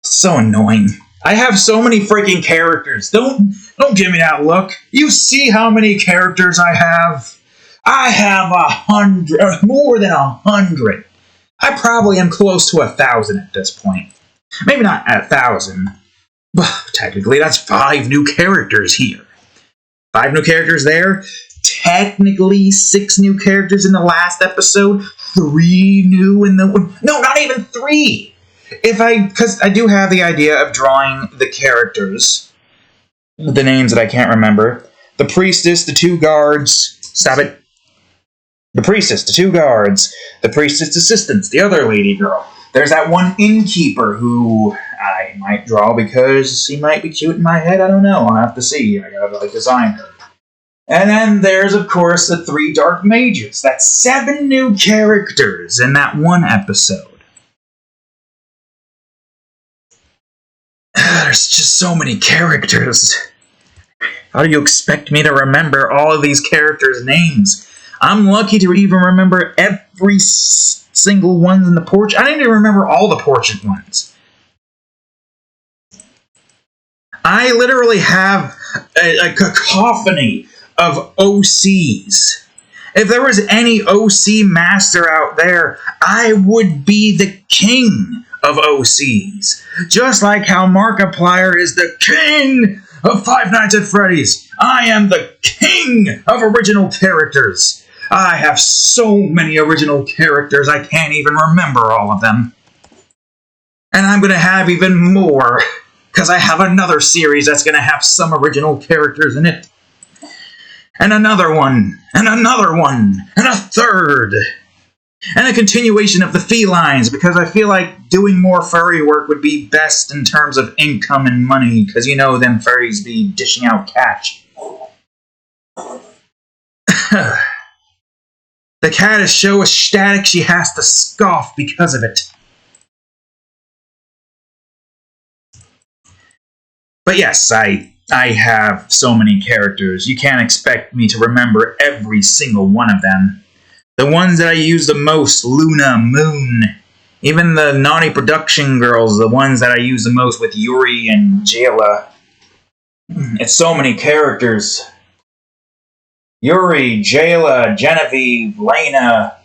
So annoying. I have so many freaking characters. Don't give me that look. You see how many characters I have? I have 100, more than 100. I probably am close to 1,000 at this point. Maybe not 1,000. But technically, that's 5 new characters here. 5 new characters there. Technically, 6 new characters in the last episode. 3 new in the... No, not even 3! Because I do have the idea of drawing the characters. The names that I can't remember. The priestess, the 2 guards. Stop it. The priestess, the 2 guards. The priestess assistants, the other lady girl. There's that one innkeeper who I might draw because she might be cute in my head. I don't know. I'll have to see. I gotta design her. And then there's, of course, the 3 dark mages. That's 7 new characters in that one episode. There's just so many characters. How do you expect me to remember all of these characters' names? I'm lucky to even remember every single one in the portrait. I didn't even remember all the portrait ones. I literally have a cacophony of OCs. If there was any OC master out there, I would be the king of OCs. Just like how Markiplier is the king of Five Nights at Freddy's. I am the king of original characters. I have so many original characters, I can't even remember all of them. And I'm going to have even more, because I have another series that's going to have some original characters in it. And another one, and another one, and a third. And a continuation of the felines, because I feel like doing more furry work would be best in terms of income and money, because you know them furries be dishing out cash. The cat is so ecstatic she has to scoff because of it. But yes, I have so many characters. You can't expect me to remember every single one of them. The ones that I use the most, Luna, Moon, even the naughty production girls, the ones that I use the most with Yuri and Jayla. It's so many characters. Yuri, Jayla, Genevieve, Lena,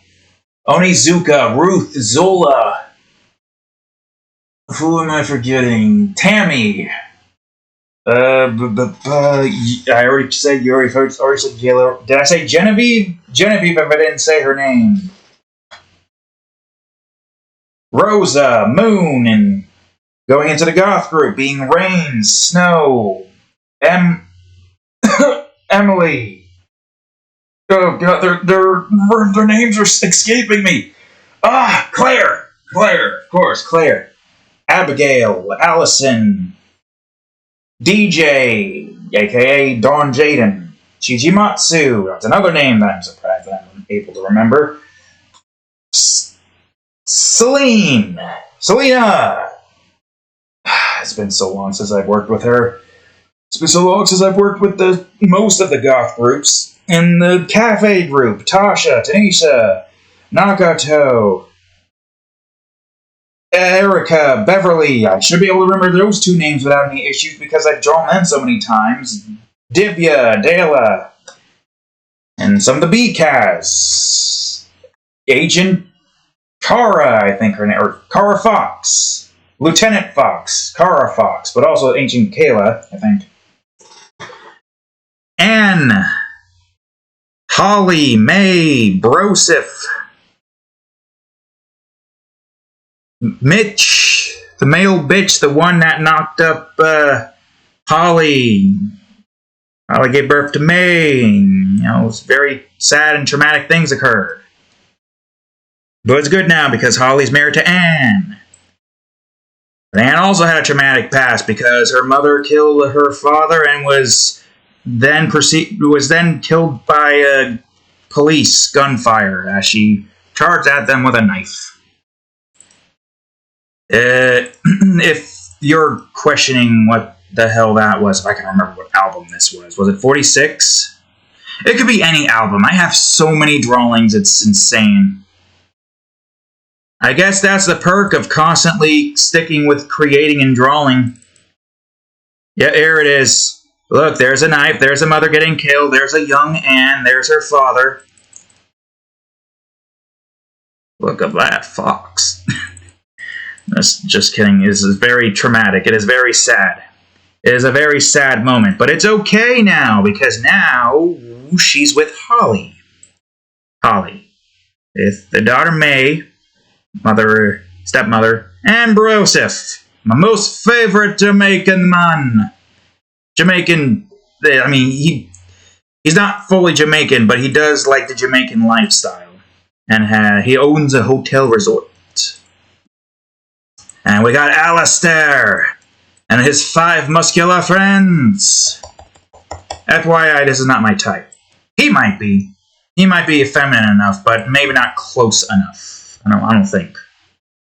Onizuka, Ruth, Zola. Who am I forgetting? Tammy. I already said Yuri. I already said Jayla. Did I say Genevieve? Genevieve, if I didn't say her name. Rosa, Moon, and going into the goth group, being Rain, Snow, Emily. Oh god, their names are escaping me. Claire, of course, Claire, Abigail, Allison, DJ, aka Dawn Jaden, Chijimatsu. That's another name that I'm surprised that I'm able to remember. Selena. It's been so long since I've worked with her. It's been so long since I've worked with most of the goth groups. In the cafe group, Tasha, Tanisha, Nagato, Erica, Beverly. I should be able to remember those two names without any issues because I've drawn them so many times. Divya, Dela, and some of the B-Cats. Agent Kara, I think her name, or Kara Fox. Lieutenant Fox, Kara Fox, but also Agent Kayla, I think. Anne, Holly, May, Broseph, Mitch, the male bitch, the one that knocked up Holly. Holly gave birth to May. Very sad and traumatic things occurred. But it's good now because Holly's married to Anne. But Anne also had a traumatic past because her mother killed her father and was then killed by police gunfire as she charged at them with a knife. If you're questioning what the hell that was, if I can remember what album this was it 46? It could be any album. I have so many drawings, it's insane. I guess that's the perk of constantly sticking with creating and drawing. Yeah, here it is. Look, there's a knife, there's a mother getting killed, there's a young Anne, there's her father. Look at that fox. Just kidding. This is very traumatic. It is very sad. It is a very sad moment. But it's okay now, because now she's with Holly. Holly. With the daughter May, stepmother, and Broseph, my most favorite Jamaican man. Jamaican, I mean, he's not fully Jamaican, but he does like the Jamaican lifestyle. And he owns a hotel resort. And we got Alistair and his 5 muscular friends. FYI, this is not my type. He might be. He might be feminine enough, but maybe not close enough. I don't think.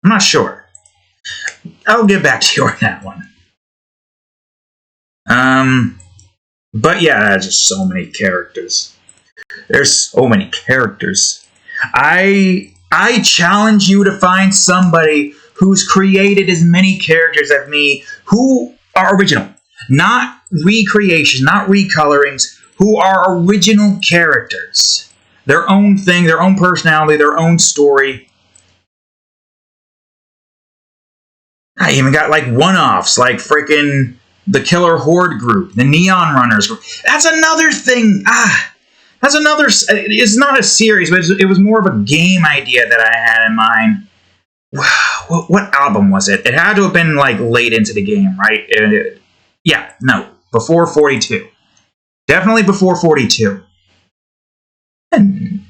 I'm not sure. I'll get back to you on that one. But yeah, there's just so many characters. There's so many characters. I challenge you to find somebody who's created as many characters as me, who are original. Not recreations, not recolorings, who are original characters. Their own thing, their own personality, their own story. I even got like one-offs, like freaking the Killer Horde group, the Neon Runners group. That's another thing. That's another. It's not a series, but it was more of a game idea that I had in mind. What album was it? It had to have been like late into the game, right? Before 42. Definitely before 42. And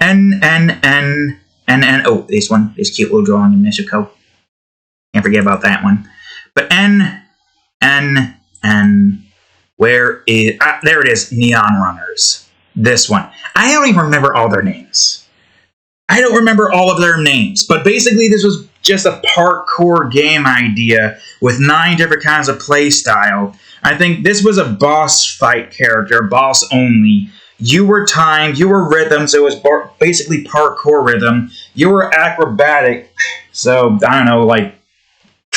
oh, this cute little drawing in Mexico. Can't forget about that one. But where is there it is, Neon Runners. This one. I don't even remember all their names. I don't remember all of their names, but basically this was just a parkour game idea with 9 different kinds of play style. I think this was a boss fight character, boss only. You were timed, you were rhythm, so it was basically parkour rhythm. You were acrobatic, so I don't know, like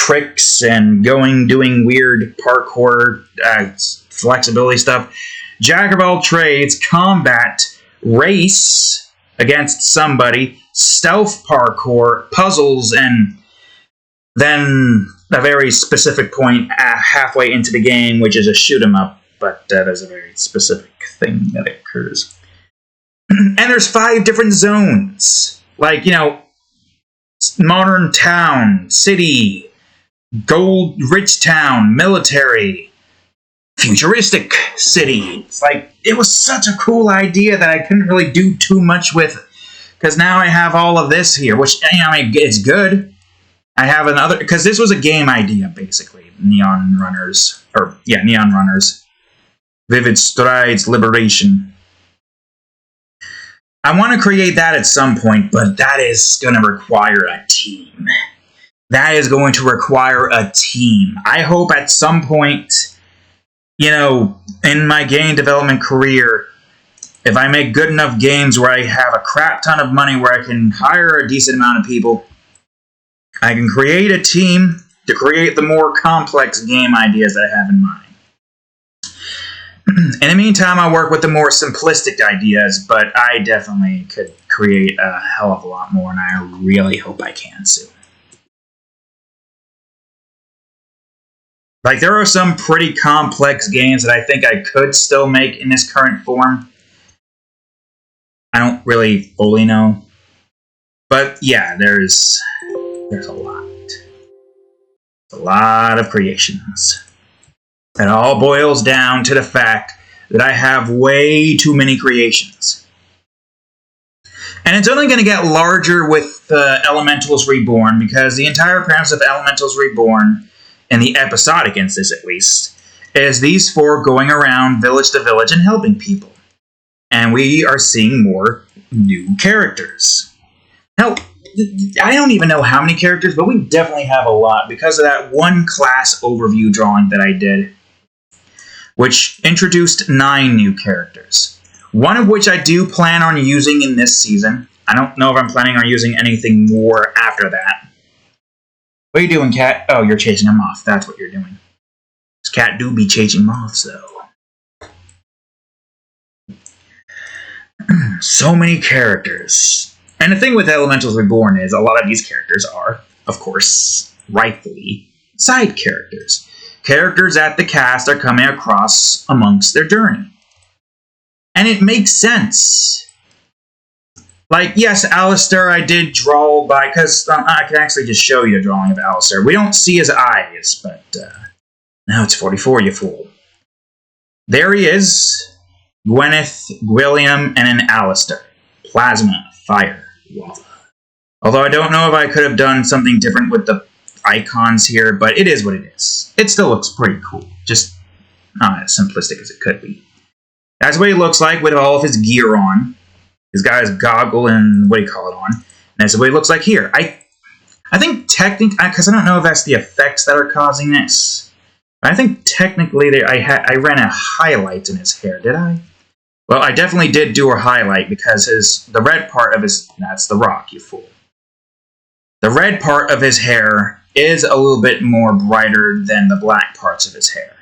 tricks and doing weird parkour, flexibility stuff. Jack of all trades, combat, race against somebody, stealth parkour, puzzles, and then a very specific point halfway into the game, which is a shoot 'em up, but there's a very specific thing that occurs. And there's 5 different zones, like, you know, modern town, city, gold rich town, military, futuristic city. It's like, it was such a cool idea that I couldn't really do too much with, because now I have all of this here, which, you know, I mean, it's good. I have another, because this was a game idea, basically. Neon Runners. Vivid Strides Liberation. I want to create that at some point, but that is going to require a team. That is going to require a team. I hope at some point, you know, in my game development career, if I make good enough games where I have a crap ton of money, where I can hire a decent amount of people, I can create a team to create the more complex game ideas that I have in mind. In the meantime, I work with the more simplistic ideas, but I definitely could create a hell of a lot more, and I really hope I can soon. Like, there are some pretty complex games that I think I could still make in this current form. I don't really fully know. But yeah, there's a lot. A lot of creations. It all boils down to the fact that I have way too many creations. And it's only going to get larger with Elementals Reborn, because the entire premise of Elementals Reborn, in the episodic instance at least, is these 4 going around village to village and helping people. And we are seeing more new characters. Now, I don't even know how many characters, but we definitely have a lot because of that one class overview drawing that I did, which introduced 9 new characters. One of which I do plan on using in this season. I don't know if I'm planning on using anything more after that. What are you doing, Cat? Oh, you're chasing a moth. That's what you're doing. This cat do be chasing moths, though. So many characters. And the thing with Elementals Reborn is a lot of these characters are, of course, rightfully side characters. Characters that the cast are coming across amongst their journey. And it makes sense. Like, yes, Alistair I did draw by, because I can actually just show you a drawing of Alistair. We don't see his eyes, but now it's 44, you fool. There he is. Gwyneth, William, and an Alistair. Plasma, fire, lava. Although I don't know if I could have done something different with the icons here, but it is what it is. It still looks pretty cool, just not as simplistic as it could be. That's what he looks like with all of his gear on. He's got his goggle and what do you call it on. And that's what he looks like here. I think technically, because I don't know if that's the effects that are causing this. I think technically I ran a highlight in his hair, did I? Well, I definitely did do a highlight because the red part of his, that's the rock, you fool. The red part of his hair is a little bit more brighter than the black parts of his hair.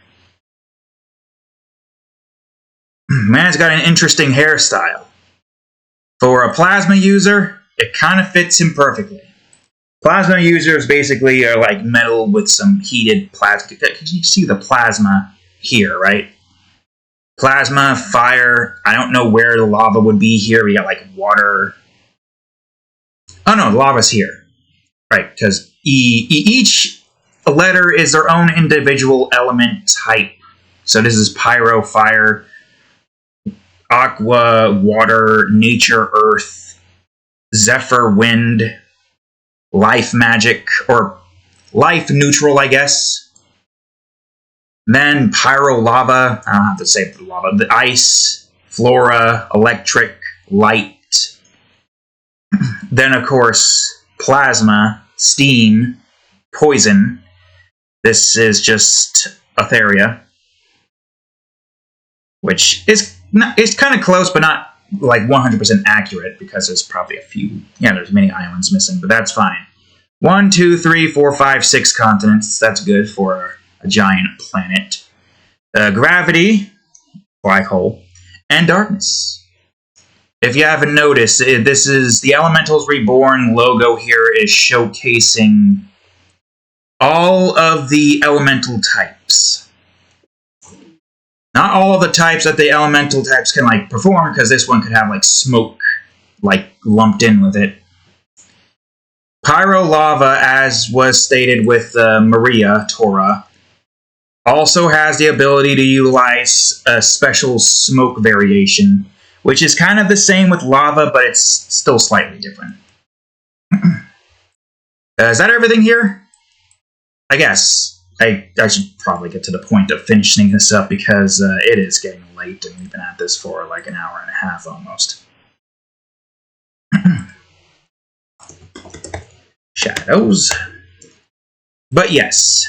Man's got an interesting hairstyle. For a plasma user, it kind of fits him perfectly. Plasma users basically are like metal with some heated plasma. You see the plasma here, right? Plasma, fire. I don't know where the lava would be here. We got like water. Oh no, the lava's here. Right, because each letter is their own individual element type. So this is pyro, fire, aqua, water, nature, earth, zephyr, wind, life magic, or life neutral, I guess. Then pyro, lava, I don't have to say lava, the ice, flora, electric, light. Then, of course, plasma, steam, poison. This is just Etheria, which is kind of close, but not like 100% accurate because there's probably a few. Yeah, there's many islands missing, but that's fine. 1, 2, 3, 4, 5, 6 continents. That's good for a giant planet. Gravity, black hole, and darkness. If you haven't noticed, this is the Elementals Reborn logo here is showcasing all of the elemental types. Not all of the types that the elemental types can like perform, because this one could have like smoke like lumped in with it. Pyro lava, as was stated with Maria Tora, also has the ability to utilize a special smoke variation, which is kind of the same with lava, but it's still slightly different. Is that everything here? I guess. I should probably get to the point of finishing this up because it is getting late and we've been at this for like an hour and a half almost. Shadows. But yes,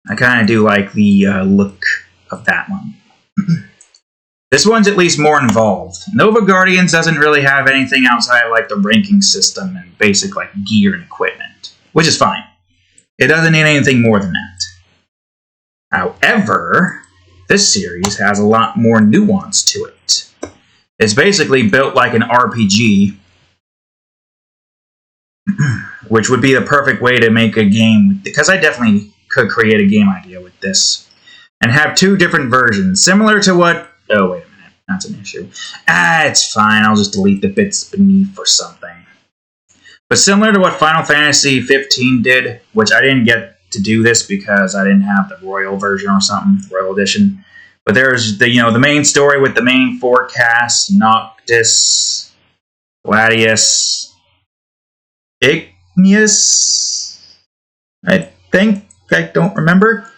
I kind of do like the look of that one. This one's at least more involved. Nova Guardians doesn't really have anything outside of like the ranking system and basic like gear and equipment, which is fine. It doesn't need anything more than that. However, this series has a lot more nuance to it. It's basically built like an RPG, which would be the perfect way to make a game, because I definitely could create a game idea with this, and have 2 different versions, similar to what... Oh, wait a minute. That's an issue. It's fine. I'll just delete the bits beneath or something. But similar to what Final Fantasy 15 did, which I didn't get to do this because I didn't have the Royal version or something, Royal Edition. But there's the main story with the main 4 casts: Noctis, Gladius, Igneous, I think, I don't remember,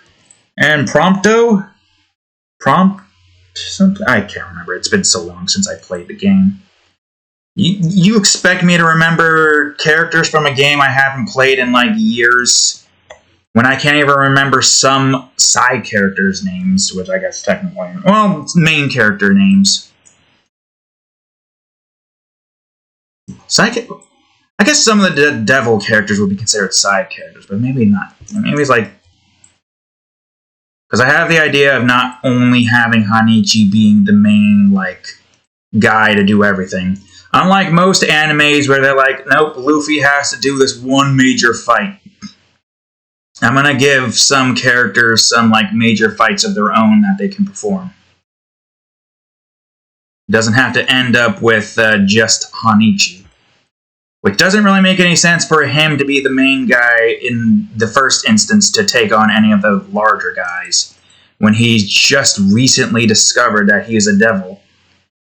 and Prompto? Something? I can't remember. It's been so long since I played the game. You expect me to remember characters from a game I haven't played in like years, when I can't even remember some side characters' names, which I guess technically, well, main character names. I guess some of the devil characters would be considered side characters, but maybe not. Maybe it's like... Because I have the idea of not only having Hanichi being the main, like, guy to do everything. Unlike most animes where they're like, nope, Luffy has to do this one major fight. I'm going to give some characters some, like, major fights of their own that they can perform. It doesn't have to end up with just Hanichi. Which doesn't really make any sense for him to be the main guy in the first instance to take on any of the larger guys, when he's just recently discovered that he is a devil,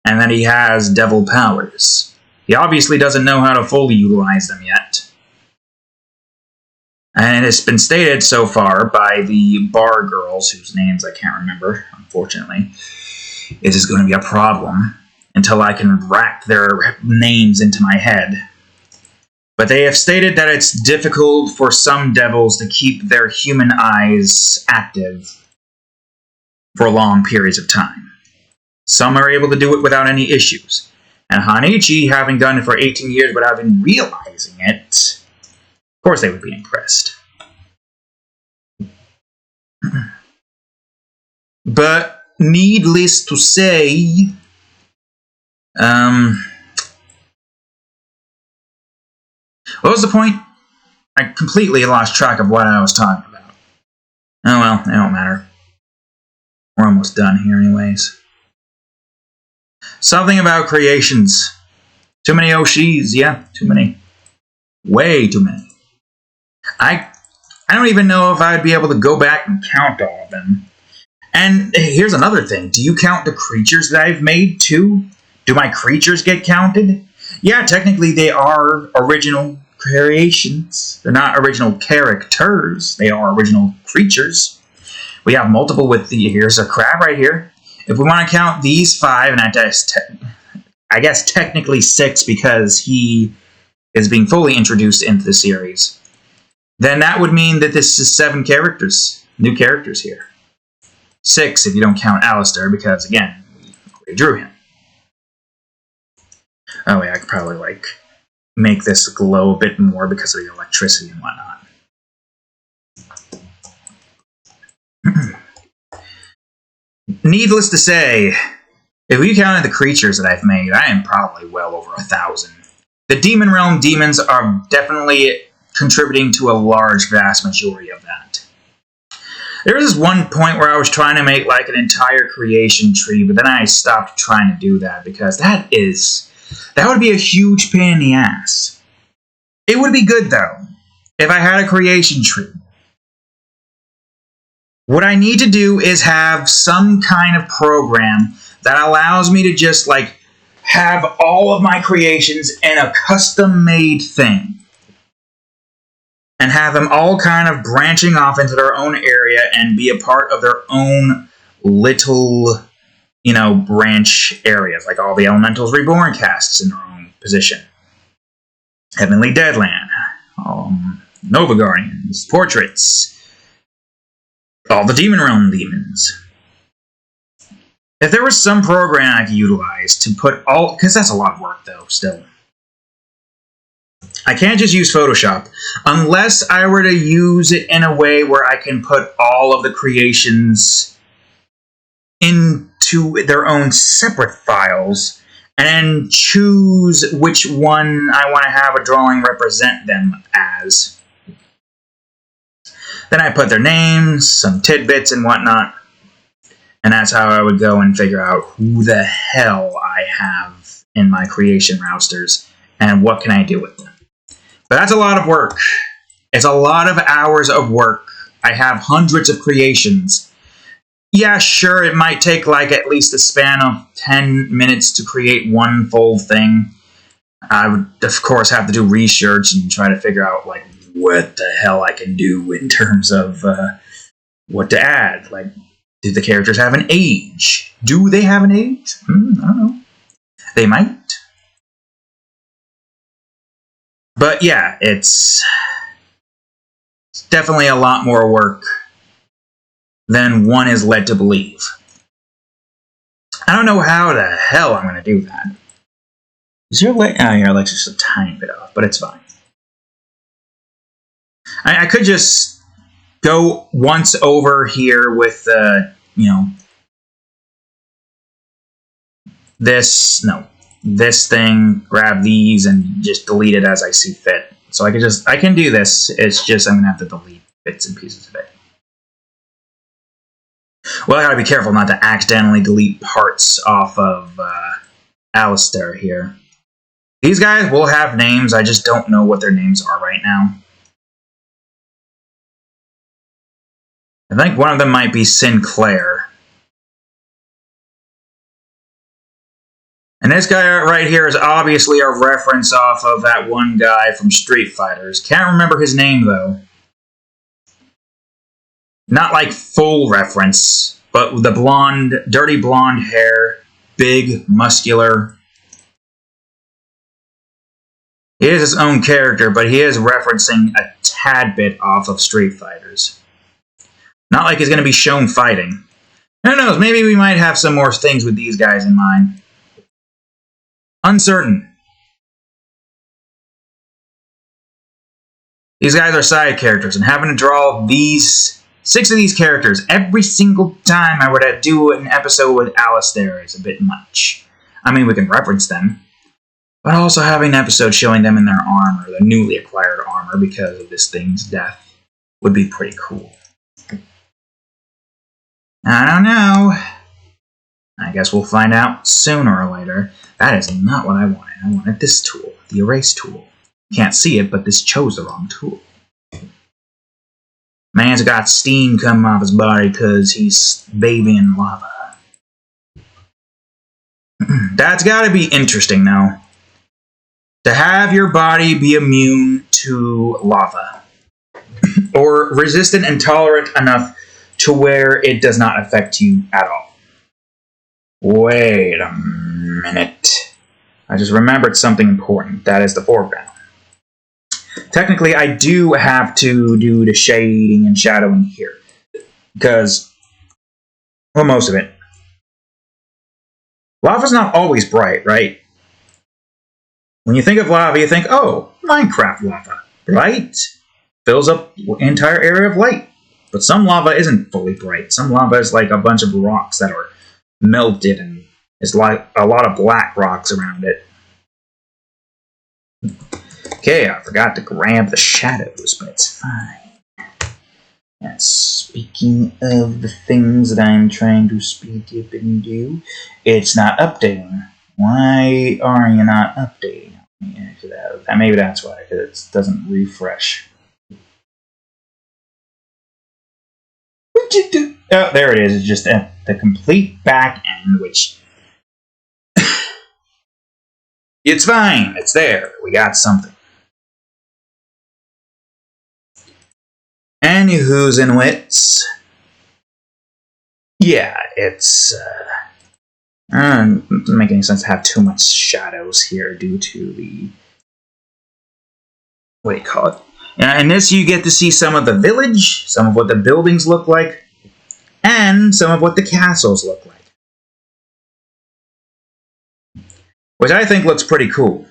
and that he has devil powers. He obviously doesn't know how to fully utilize them yet. And it's been stated so far by the bar girls, whose names I can't remember, unfortunately, it is going to be a problem until I can rack their names into my head. But they have stated that it's difficult for some devils to keep their human eyes active for long periods of time. Some are able to do it without any issues. And Hanichi, having done it for 18 years without even realizing it, of course they would be impressed. But needless to say, what was the point? I completely lost track of what I was talking about. Oh well, it don't matter. We're almost done here anyways. Something about creations. Too many Oshis, yeah, too many. Way too many. I don't even know if I'd be able to go back and count all of them. And here's another thing. Do you count the creatures that I've made too? Do my creatures get counted? Yeah, technically they are original creations. They're not original characters. They are original creatures. We have multiple with the... Here's a crab right here. If we want to count these 5, and I guess technically 6 because he is being fully introduced into the series, then that would mean that this is 7 characters. New characters here. 6 if you don't count Alistair, because again, we drew him. Oh wait, I could probably like make this glow a bit more because of the electricity and whatnot. Needless to say, if we counted the creatures that I've made, I am probably well over 1,000. The Demon Realm demons are definitely contributing to a large, vast majority of that. There was this one point where I was trying to make like an entire creation tree, but then I stopped trying to do that because that would be a huge pain in the ass. It would be good though, if I had a creation tree. What I need to do is have some kind of program that allows me to just like have all of my creations in a custom-made thing. And have them all kind of branching off into their own area and be a part of their own little, branch areas. Like all the Elementals Reborn casts in their own position. Heavenly Deadland. Nova Guardians. Portraits. All the Demon Realm demons. If there was some program I could utilize to put all... Because that's a lot of work, though, still. I can't just use Photoshop. Unless I were to use it in a way where I can put all of the creations into their own separate files and then choose which one I want to have a drawing represent them as. Then I put their names, some tidbits and whatnot, and that's how I would go and figure out who the hell I have in my creation rousters and what can I do with them. But that's a lot of work. It's a lot of hours of work. I have hundreds of creations. Yeah, sure, it might take like at least a span of 10 minutes to create one full thing. I would, of course, have to do research and try to figure out like what the hell I can do in terms of what to add. Like, do the characters have an age? Do they have an age? I don't know. They might. But yeah, it's definitely a lot more work than one is led to believe. I don't know how the hell I'm going to do that. Is your light? Oh, your light's just a tiny bit off, but it's fine. I could just go once over here with, this thing, grab these, and just delete it as I see fit. So I can do this, it's just I'm going to have to delete bits and pieces of it. Well, I gotta be careful not to accidentally delete parts off of Alistair here. These guys will have names, I just don't know what their names are right now. I think one of them might be Sinclair. And this guy right here is obviously a reference off of that one guy from Street Fighters. Can't remember his name, though. Not like full reference, but the blonde, dirty blonde hair, big, muscular. He is his own character, but he is referencing a tad bit off of Street Fighters. Not like he's going to be shown fighting. Who knows, maybe we might have some more things with these guys in mind. Uncertain. These guys are side characters, and having to draw these 6 of these characters every single time I were to do an episode with Alistair is a bit much. I mean, we can reference them, but also having an episode showing them in their armor, the newly acquired armor because of this thing's death, would be pretty cool. I don't know. I guess we'll find out sooner or later. That is not what I wanted. I wanted this tool, the erase tool. Can't see it, but this chose the wrong tool. Man's got steam coming off his body because he's bathing in lava. That's gotta be interesting, though. To have your body be immune to lava. Or resistant and tolerant enough to where it does not affect you at all. Wait a minute. I just remembered something important. That is the foreground. Technically, I do have to do the shading and shadowing here. Because, well, most of it. Lava's not always bright, right? when you think of lava, you think, oh, Minecraft lava, right? Fills up the entire area of light. But some lava isn't fully bright. Some lava is like a bunch of rocks that are melted, and it's like a lot of black rocks around it. Okay, I forgot to grab the shadows, but it's fine. And speaking of the things that I'm trying to speed up and do, it's not updating. Why are you not updating? Maybe that's why, because it doesn't refresh. What'd you do? Oh, there it is. It's just at the complete back end, which... It's fine. It's there. We got something. Anywho's and wits. Yeah, it's... it doesn't make any sense to have too much shadows here due to the... What do you call it? In this, you get to see some of the village, some of what the buildings look like, and some of what the castles look like. Which I think looks pretty cool.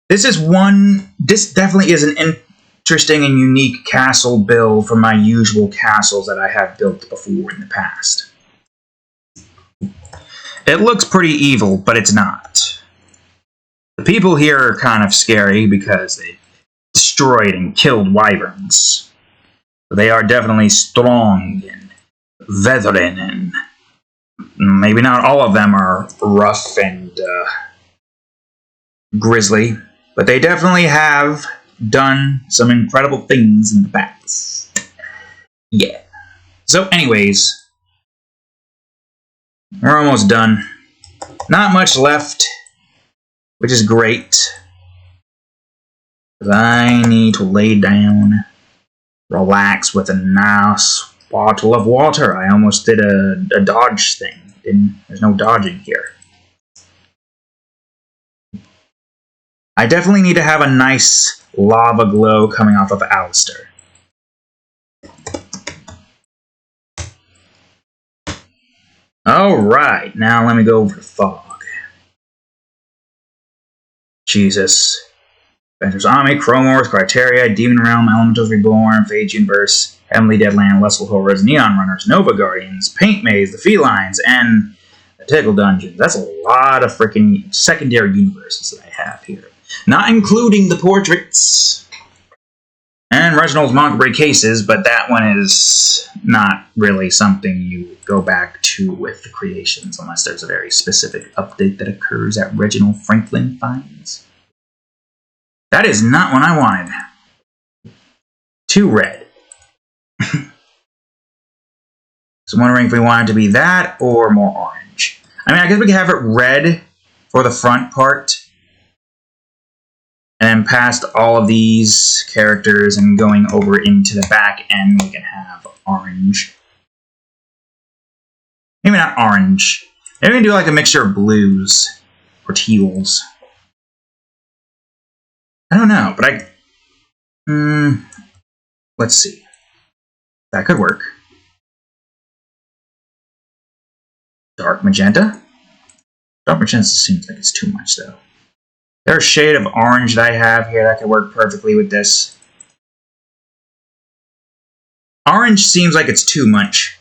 This definitely is an interesting and unique castle build from my usual castles that I have built before in the past. It looks pretty evil, but it's not. The people here are kind of scary because they destroyed and killed wyverns. They are definitely strong and veteran, and maybe not all of them are rough and grisly, but they definitely have done some incredible things in the past. Yeah. So anyways, we're almost done. Not much left, which is great. Because I need to lay down, relax with a nice bottle of water. I almost did a dodge thing. There's no dodging here. I definitely need to have a nice lava glow coming off of Alistair. Alright, now let me go over to Fog. Jesus. Adventures Army, Chromors, Criteria, Demon Realm, Elementals Reborn, Fate Universe, Heavenly Deadland, Lustful Horrors, Neon Runners, Nova Guardians, Paint Maze, The Felines, and the Tickle Dungeons. That's a lot of freaking secondary universes that I have here. Not including the portraits and Reginald's Montgomery cases, but that one is not really something you go back to with the creations unless there's a very specific update that occurs at Reginald Franklin Finds. That is not what I wanted. Too red. So I'm wondering if we want it to be that or more orange. I mean, I guess we could have it red for the front part. And then past all of these characters and going over into the back end, we can have orange. Maybe not orange. Maybe we can do like a mixture of blues or teals. I don't know, but let's see. That could work. Dark magenta? Dark magenta seems like it's too much, though. There's a shade of orange that I have here that could work perfectly with this. Orange seems like it's too much.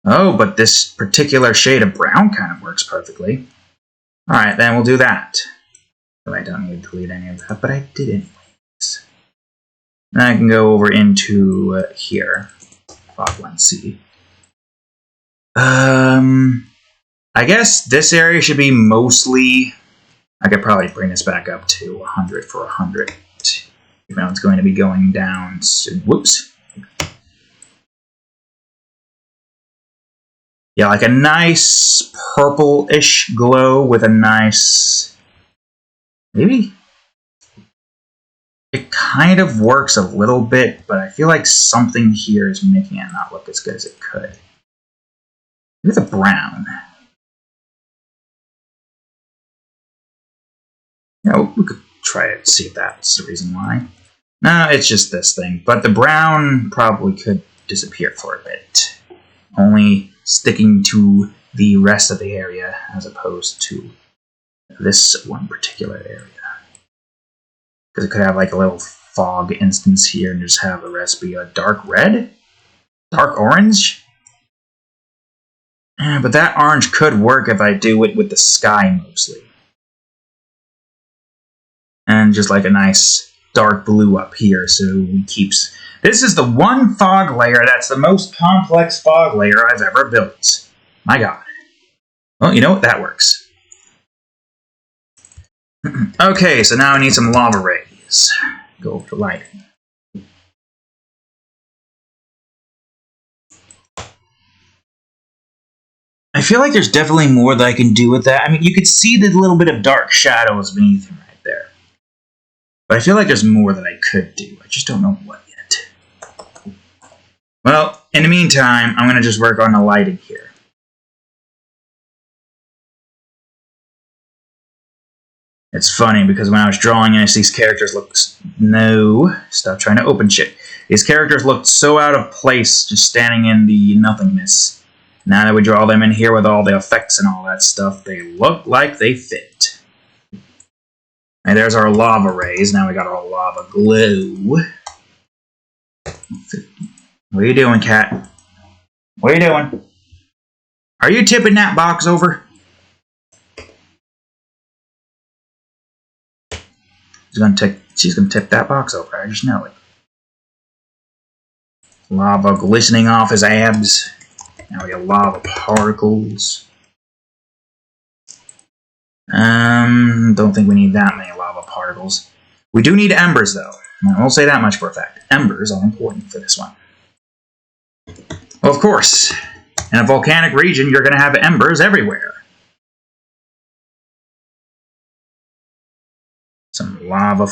Oh, but this particular shade of brown kind of works perfectly. Alright, then we'll do that. So I don't need to delete any of that, but I did anyways. Then I can go over into here. Fog 1C. I guess this area should be mostly... I could probably bring this back up to 100 for 100. Even though it's going to be going down soon. Whoops. Yeah, like a nice purple-ish glow with a nice... Maybe? It kind of works a little bit, but I feel like something here is making it not look as good as it could. Maybe the brown. Yeah, we could try it, see if that's the reason why. No, it's just this thing. But the brown probably could disappear for a bit. Only sticking to the rest of the area as opposed to this one particular area. Because it could have like a little fog instance here and just have the rest be a dark red? Dark orange? But that orange could work if I do it with the sky mostly. And just like a nice dark blue up here, so it keeps... This is the one fog layer that's the most complex fog layer I've ever built. My god. Well, you know what? That works. Okay, so now I need some lava rays. Go over to lighting. I feel like there's definitely more that I can do with that. I mean, you could see the little bit of dark shadows beneath him right there. But I feel like there's more that I could do. I just don't know what yet. Well, in the meantime, I'm going to just work on the lighting here. It's funny because when I was drawing this, these characters looked... No, stop trying to open shit. These characters looked so out of place just standing in the nothingness. Now that we draw them in here with all the effects and all that stuff, they look like they fit. And there's our lava rays. Now we got our lava glow. What are you doing, cat? What are you doing? Are you tipping that box over? She's gonna tip that box over. I just know it. Lava glistening off his abs. Now we got lava particles. Don't think we need that many lava particles. We do need embers, though. I won't say that much for a fact. Embers are important for this one. Well, of course, in a volcanic region, you're going to have embers everywhere. Some lava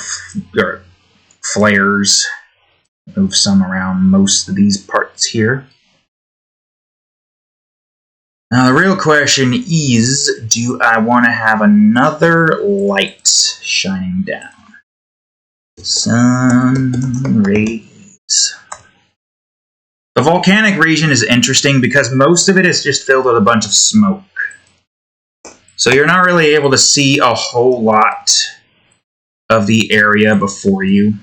flares. Move some around most of these parts here. Now, the real question is, do I want to have another light shining down? Sun rays. The volcanic region is interesting because most of it is just filled with a bunch of smoke. So you're not really able to see a whole lot of the area before you.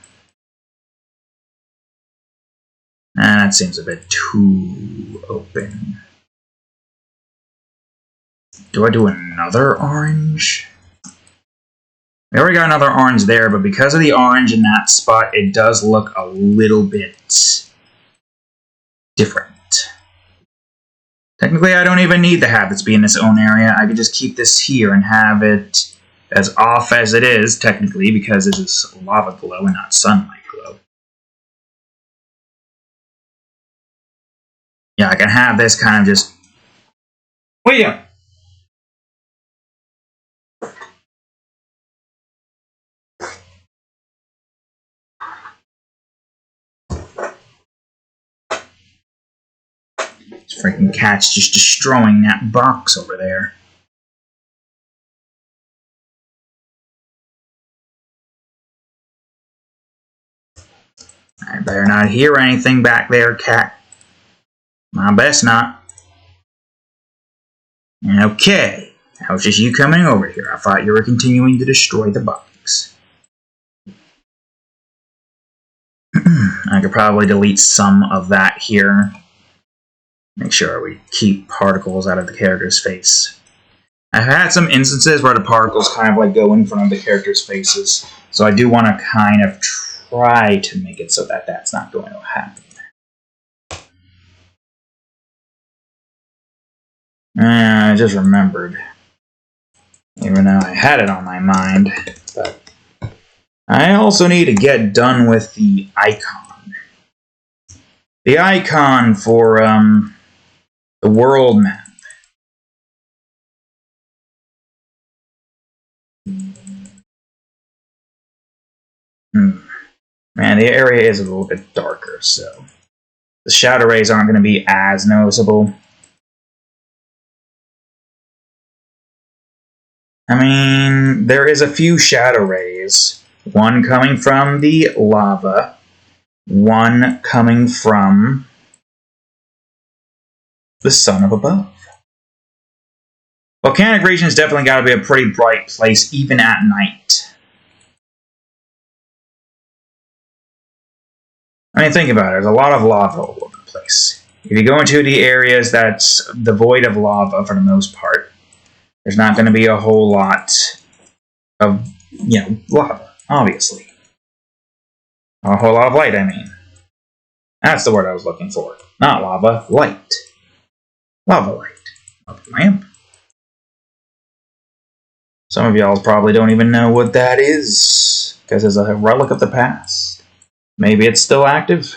That seems a bit too open. Do I do another orange? We already got another orange there, but because of the orange in that spot, it does look a little bit different. Technically, I don't even need the habits be in its own area. I could just keep this here and have it as off as it is, technically, because it is lava glow and not sunlight glow. Yeah, I can have this kind of just... What are you doing? This freaking cat's just destroying that box over there. I better not hear anything back there, cat. I best not. Okay. That was just you coming over here. I thought you were continuing to destroy the box. I could probably delete some of that here. Make sure we keep particles out of the character's face. I've had some instances where the particles kind of like go in front of the character's faces. So I do want to kind of try to make it so that that's not going to happen. I just remembered. Even though I had it on my mind. But I also need to get done with the icon. The icon for the world map. Man, the area is a little bit darker, so the shadow rays aren't going to be as noticeable. I mean, there is a few shadow rays. One coming from the lava, one coming from the sun up above. Volcanic region's definitely got to be a pretty bright place, even at night. I mean, think about it. There's a lot of lava all over the place. If you go into the areas that's devoid of lava for the most part, there's not going to be a whole lot of, lava, obviously. A whole lot of light, I mean. That's the word I was looking for. Not lava, light. Lava light. Lava lamp. Some of y'all probably don't even know what that is, because it's a relic of the past. Maybe it's still active.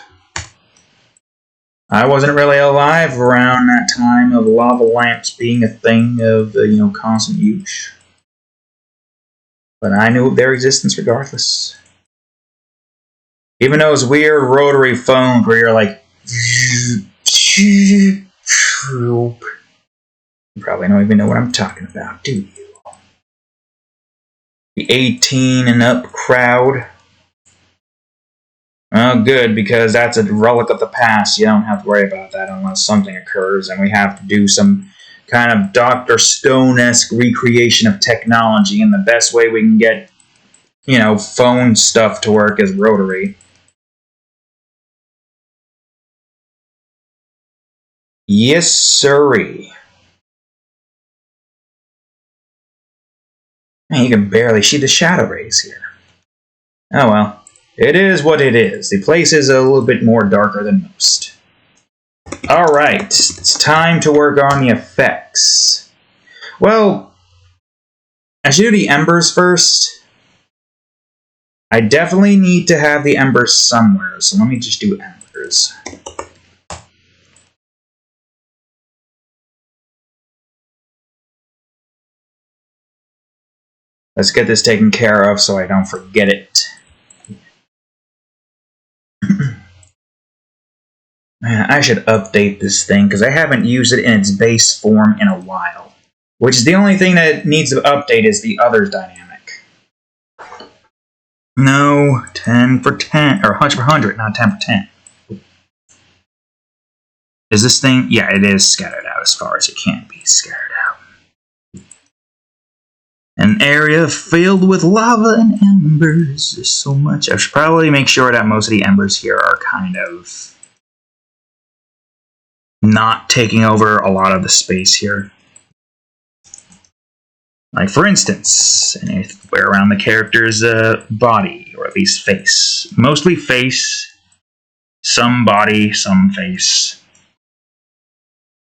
I wasn't really alive around that time of lava lamps being a thing of, constant use. But I knew of their existence regardless. Even those weird rotary phones where you're like... You probably don't even know what I'm talking about, do you? The 18 and up crowd. Oh, good, because that's a relic of the past. You don't have to worry about that unless something occurs, and we have to do some kind of Dr. Stone-esque recreation of technology, and the best way we can get, phone stuff to work is rotary. Yes, sirree. Man, you can barely see the shadow rays here. Oh well. It is what it is. The place is a little bit more darker than most. Alright, it's time to work on the effects. Well, I should do the embers first. I definitely need to have the embers somewhere, so let me just do embers. Let's get this taken care of so I don't forget it. I should update this thing because I haven't used it in its base form in a while. Which is the only thing that needs to update is the others dynamic. No, 10 for 10, or 100 for 100, not 10 for 10. Is this thing? Yeah, it is scattered out as far as it can be scattered out. An area filled with lava and embers. There's so much. I should probably make sure that most of the embers here are kind of not taking over a lot of the space here. Like, for instance, anywhere around the character's body, or at least face. Mostly face, some body, some face.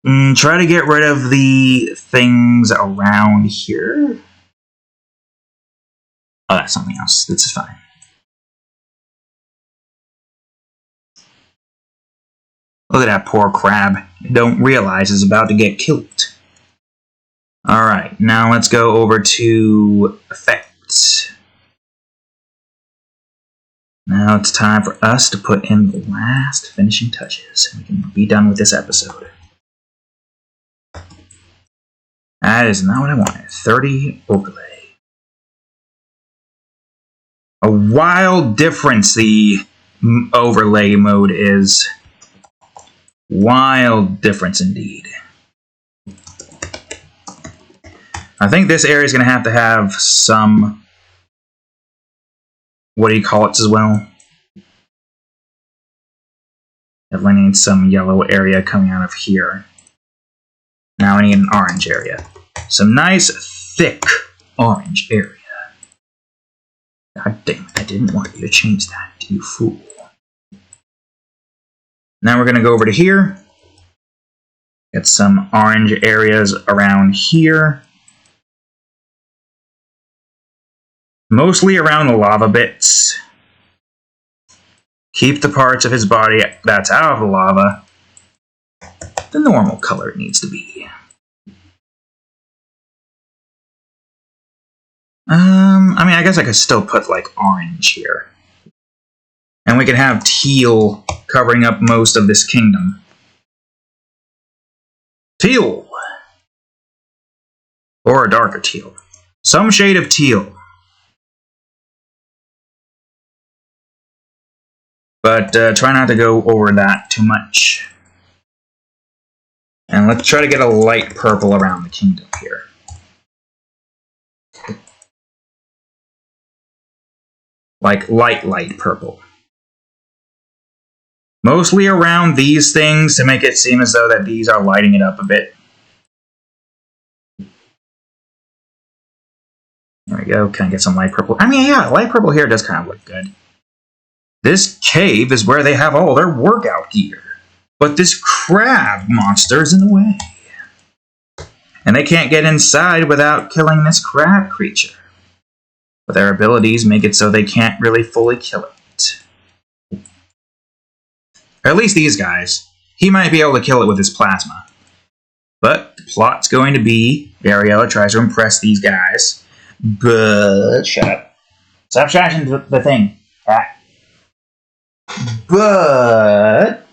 Try to get rid of the things around here. Oh, that's something else. This is fine. Look at that poor crab. Don't realize it's about to get killed. Alright, now let's go over to effects. Now it's time for us to put in the last finishing touches, and we can be done with this episode. That is not what I wanted. 30 overlay. A wild difference the overlay mode is. Wild difference indeed. I think this area is going to have some, what do you call it as well? Definitely need some yellow area coming out of here. Now I need an orange area. Some nice, thick orange area. God damn it, I didn't want you to change that, you fool. Now we're going to go over to here. Get some orange areas around here. Mostly around the lava bits. Keep the parts of his body that's out of the lava the normal color it needs to be. I mean, I guess I could still put, like, orange here. And we can have teal covering up most of this kingdom. Teal! Or a darker teal. Some shade of teal. But try not to go over that too much. And let's try to get a light purple around the kingdom here. Like light purple. Mostly around these things to make it seem as though that these are lighting it up a bit. There we go. Can I get some light purple? I mean, yeah, light purple here does kind of look good. This cave is where they have all their workout gear. But this crab monster is in the way. And they can't get inside without killing this crab creature. But their abilities make it so they can't really fully kill it. Or at least these guys. He might be able to kill it with his plasma. But the plot's going to be Ariella tries to impress these guys. But shut up. Stop trashing the thing. But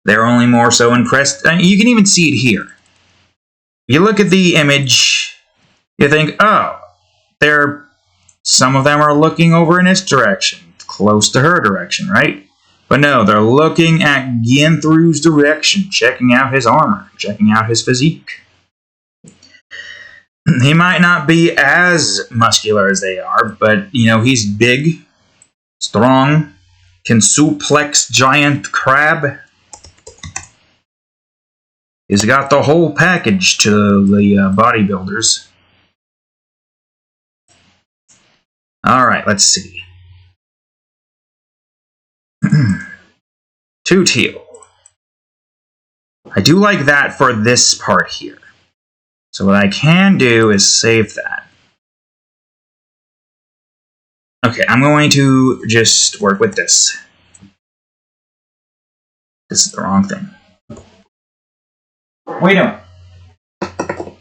they're only more so impressed. You can even see it here. You look at the image, you think, oh, some of them are looking over in this direction, close to her direction, right? But no, they're looking at Ginthru's direction, checking out his armor, checking out his physique. He might not be as muscular as they are, but, you know, he's big, strong, can suplex giant crab. He's got the whole package to the bodybuilders. Alright, let's see. Two teal. I do like that for this part here. So what I can do is save that. Okay, I'm going to just work with this. This is the wrong thing. What are you doing?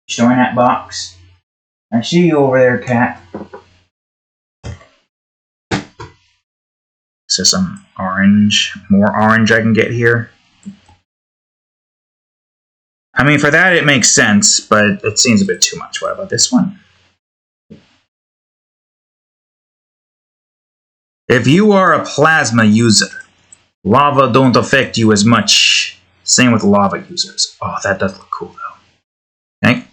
Showing that box. I see you over there, cat. Is there some orange, more orange I can get here? I mean, for that it makes sense, but it seems a bit too much. What about this one? If you are a plasma user, lava don't affect you as much. Same with lava users. Oh, that does look cool, though. Okay.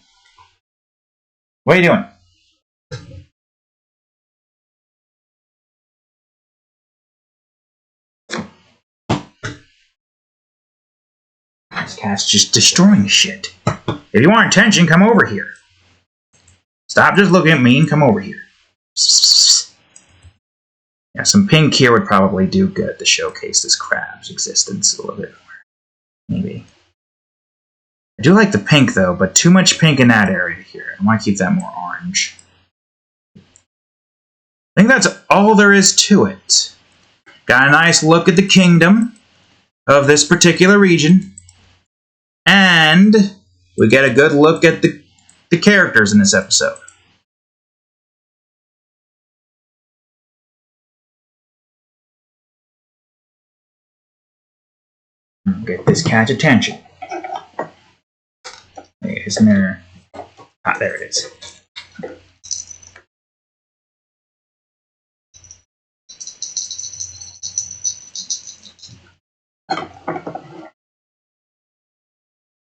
What are you doing? This cat's just destroying shit. If you want attention, come over here. Stop just looking at me and come over here. Yeah, some pink here would probably do good to showcase this crab's existence a little bit more. Maybe. I do like the pink, though, but too much pink in that area here. I want to keep that more orange. I think that's all there is to it. Got a nice look at the kingdom of this particular region. And we get a good look at the characters in this episode. Get this cat's attention. Isn't there? Ah, there it is.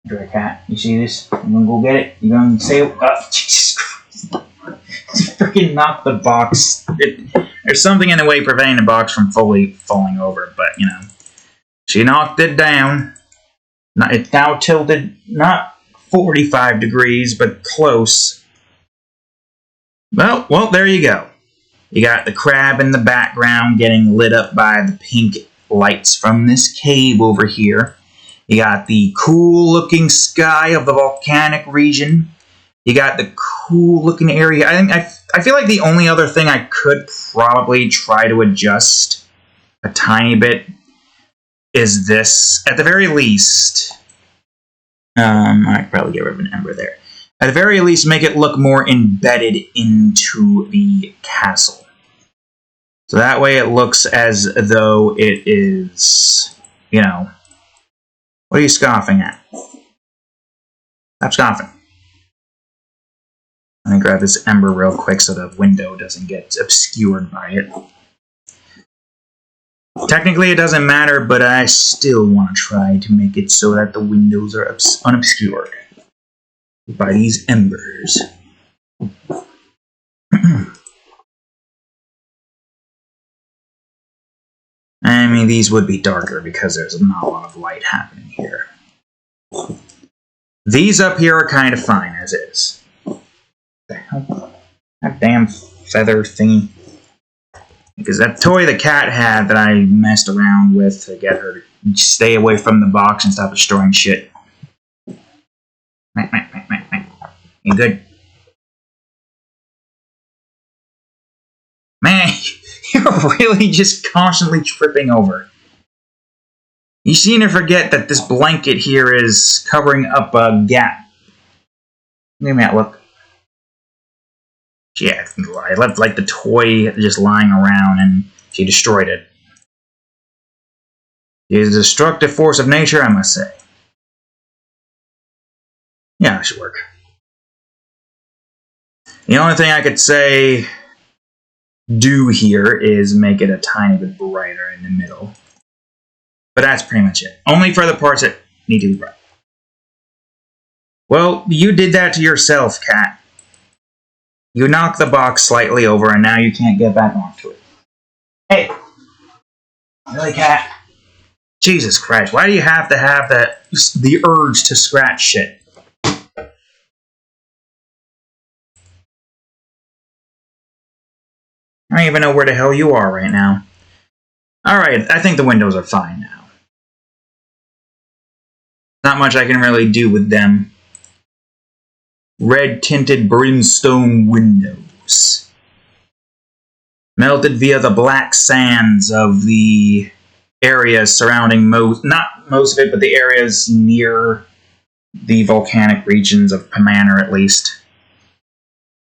Dry cat, you see this? I'm gonna go get it. You're gonna say, oh, Jesus Christ. Freaking knock the box. There's something in the way preventing the box from fully falling over, but, you know. She knocked it down. It's now tilted, not 45 degrees, but close. Well, there you go. You got the crab in the background getting lit up by the pink lights from this cave over here. You got the cool-looking sky of the volcanic region. You got the cool-looking area. I feel like the only other thing I could probably try to adjust a tiny bit is this. At the very least, I could probably get rid of an ember there. At the very least, make it look more embedded into the castle. So that way it looks as though it is, you know... What are you scoffing at? Stop scoffing. Let me grab this ember real quick so the window doesn't get obscured by it. Technically it doesn't matter, but I still want to try to make it so that the windows are unobscured. by these embers. I mean, these would be darker because there's not a lot of light happening here. These up here are kind of fine as is. What the hell? That damn feather thingy. Because that toy the cat had that I messed around with to get her to stay away from the box and stop destroying shit. You good? Man, you're really just constantly tripping over. You seem to forget that this blanket here is covering up a gap. Give me that look. Yeah, I left like the toy just lying around and she destroyed it. She is a destructive force of nature, I must say. Yeah, that should work. The only thing I could say do here is make it a tiny bit brighter in the middle. But that's pretty much it. Only for the parts that need to be bright. Well, you did that to yourself, cat. You knocked the box slightly over and now you can't get back onto it. Hey! Really, cat? Jesus Christ, why do you have to have the urge to scratch shit? I don't even know where the hell you are right now. Alright, I think the windows are fine now. Not much I can really do with them. Red tinted brimstone windows. Melted via the black sands of the areas surrounding not most of it, but the areas near the volcanic regions of Pamanor at least.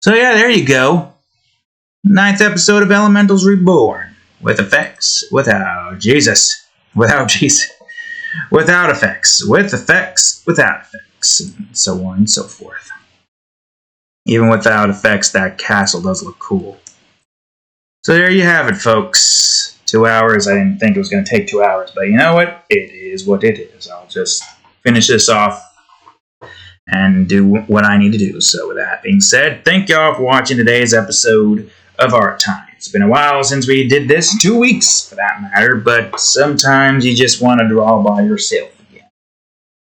So yeah, there you go. 9th episode of Elementals Reborn. With effects. Without effects. With effects. Without effects. And so on and so forth. Even without effects, that castle does look cool. So there you have it, folks. 2 hours. I didn't think it was going to take 2 hours, but you know what? It is what it is. I'll just finish this off and do what I need to do. So with that being said, thank y'all for watching today's episode of Art Time. It's been a while since we did this, 2 weeks for that matter, but sometimes you just want to draw by yourself again.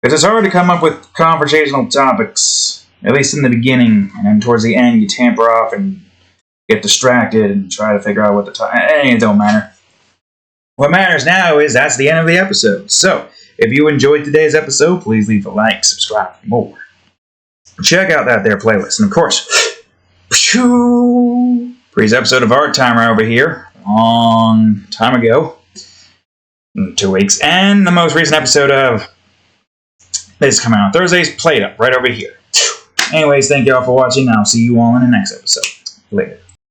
Because it's hard to come up with conversational topics, at least in the beginning, and then towards the end you tamper off and get distracted and try to figure out what the topic. It don't matter. What matters now is that's the end of the episode. So, if you enjoyed today's episode, please leave a like, subscribe for more. Check out that there playlist. And of course, previous episode of Art Timer over here, a long time ago, 2 weeks, and the most recent episode of this is coming out Thursdays, played up right over here. Anyways, thank y'all for watching. I'll see you all in the next episode. Later.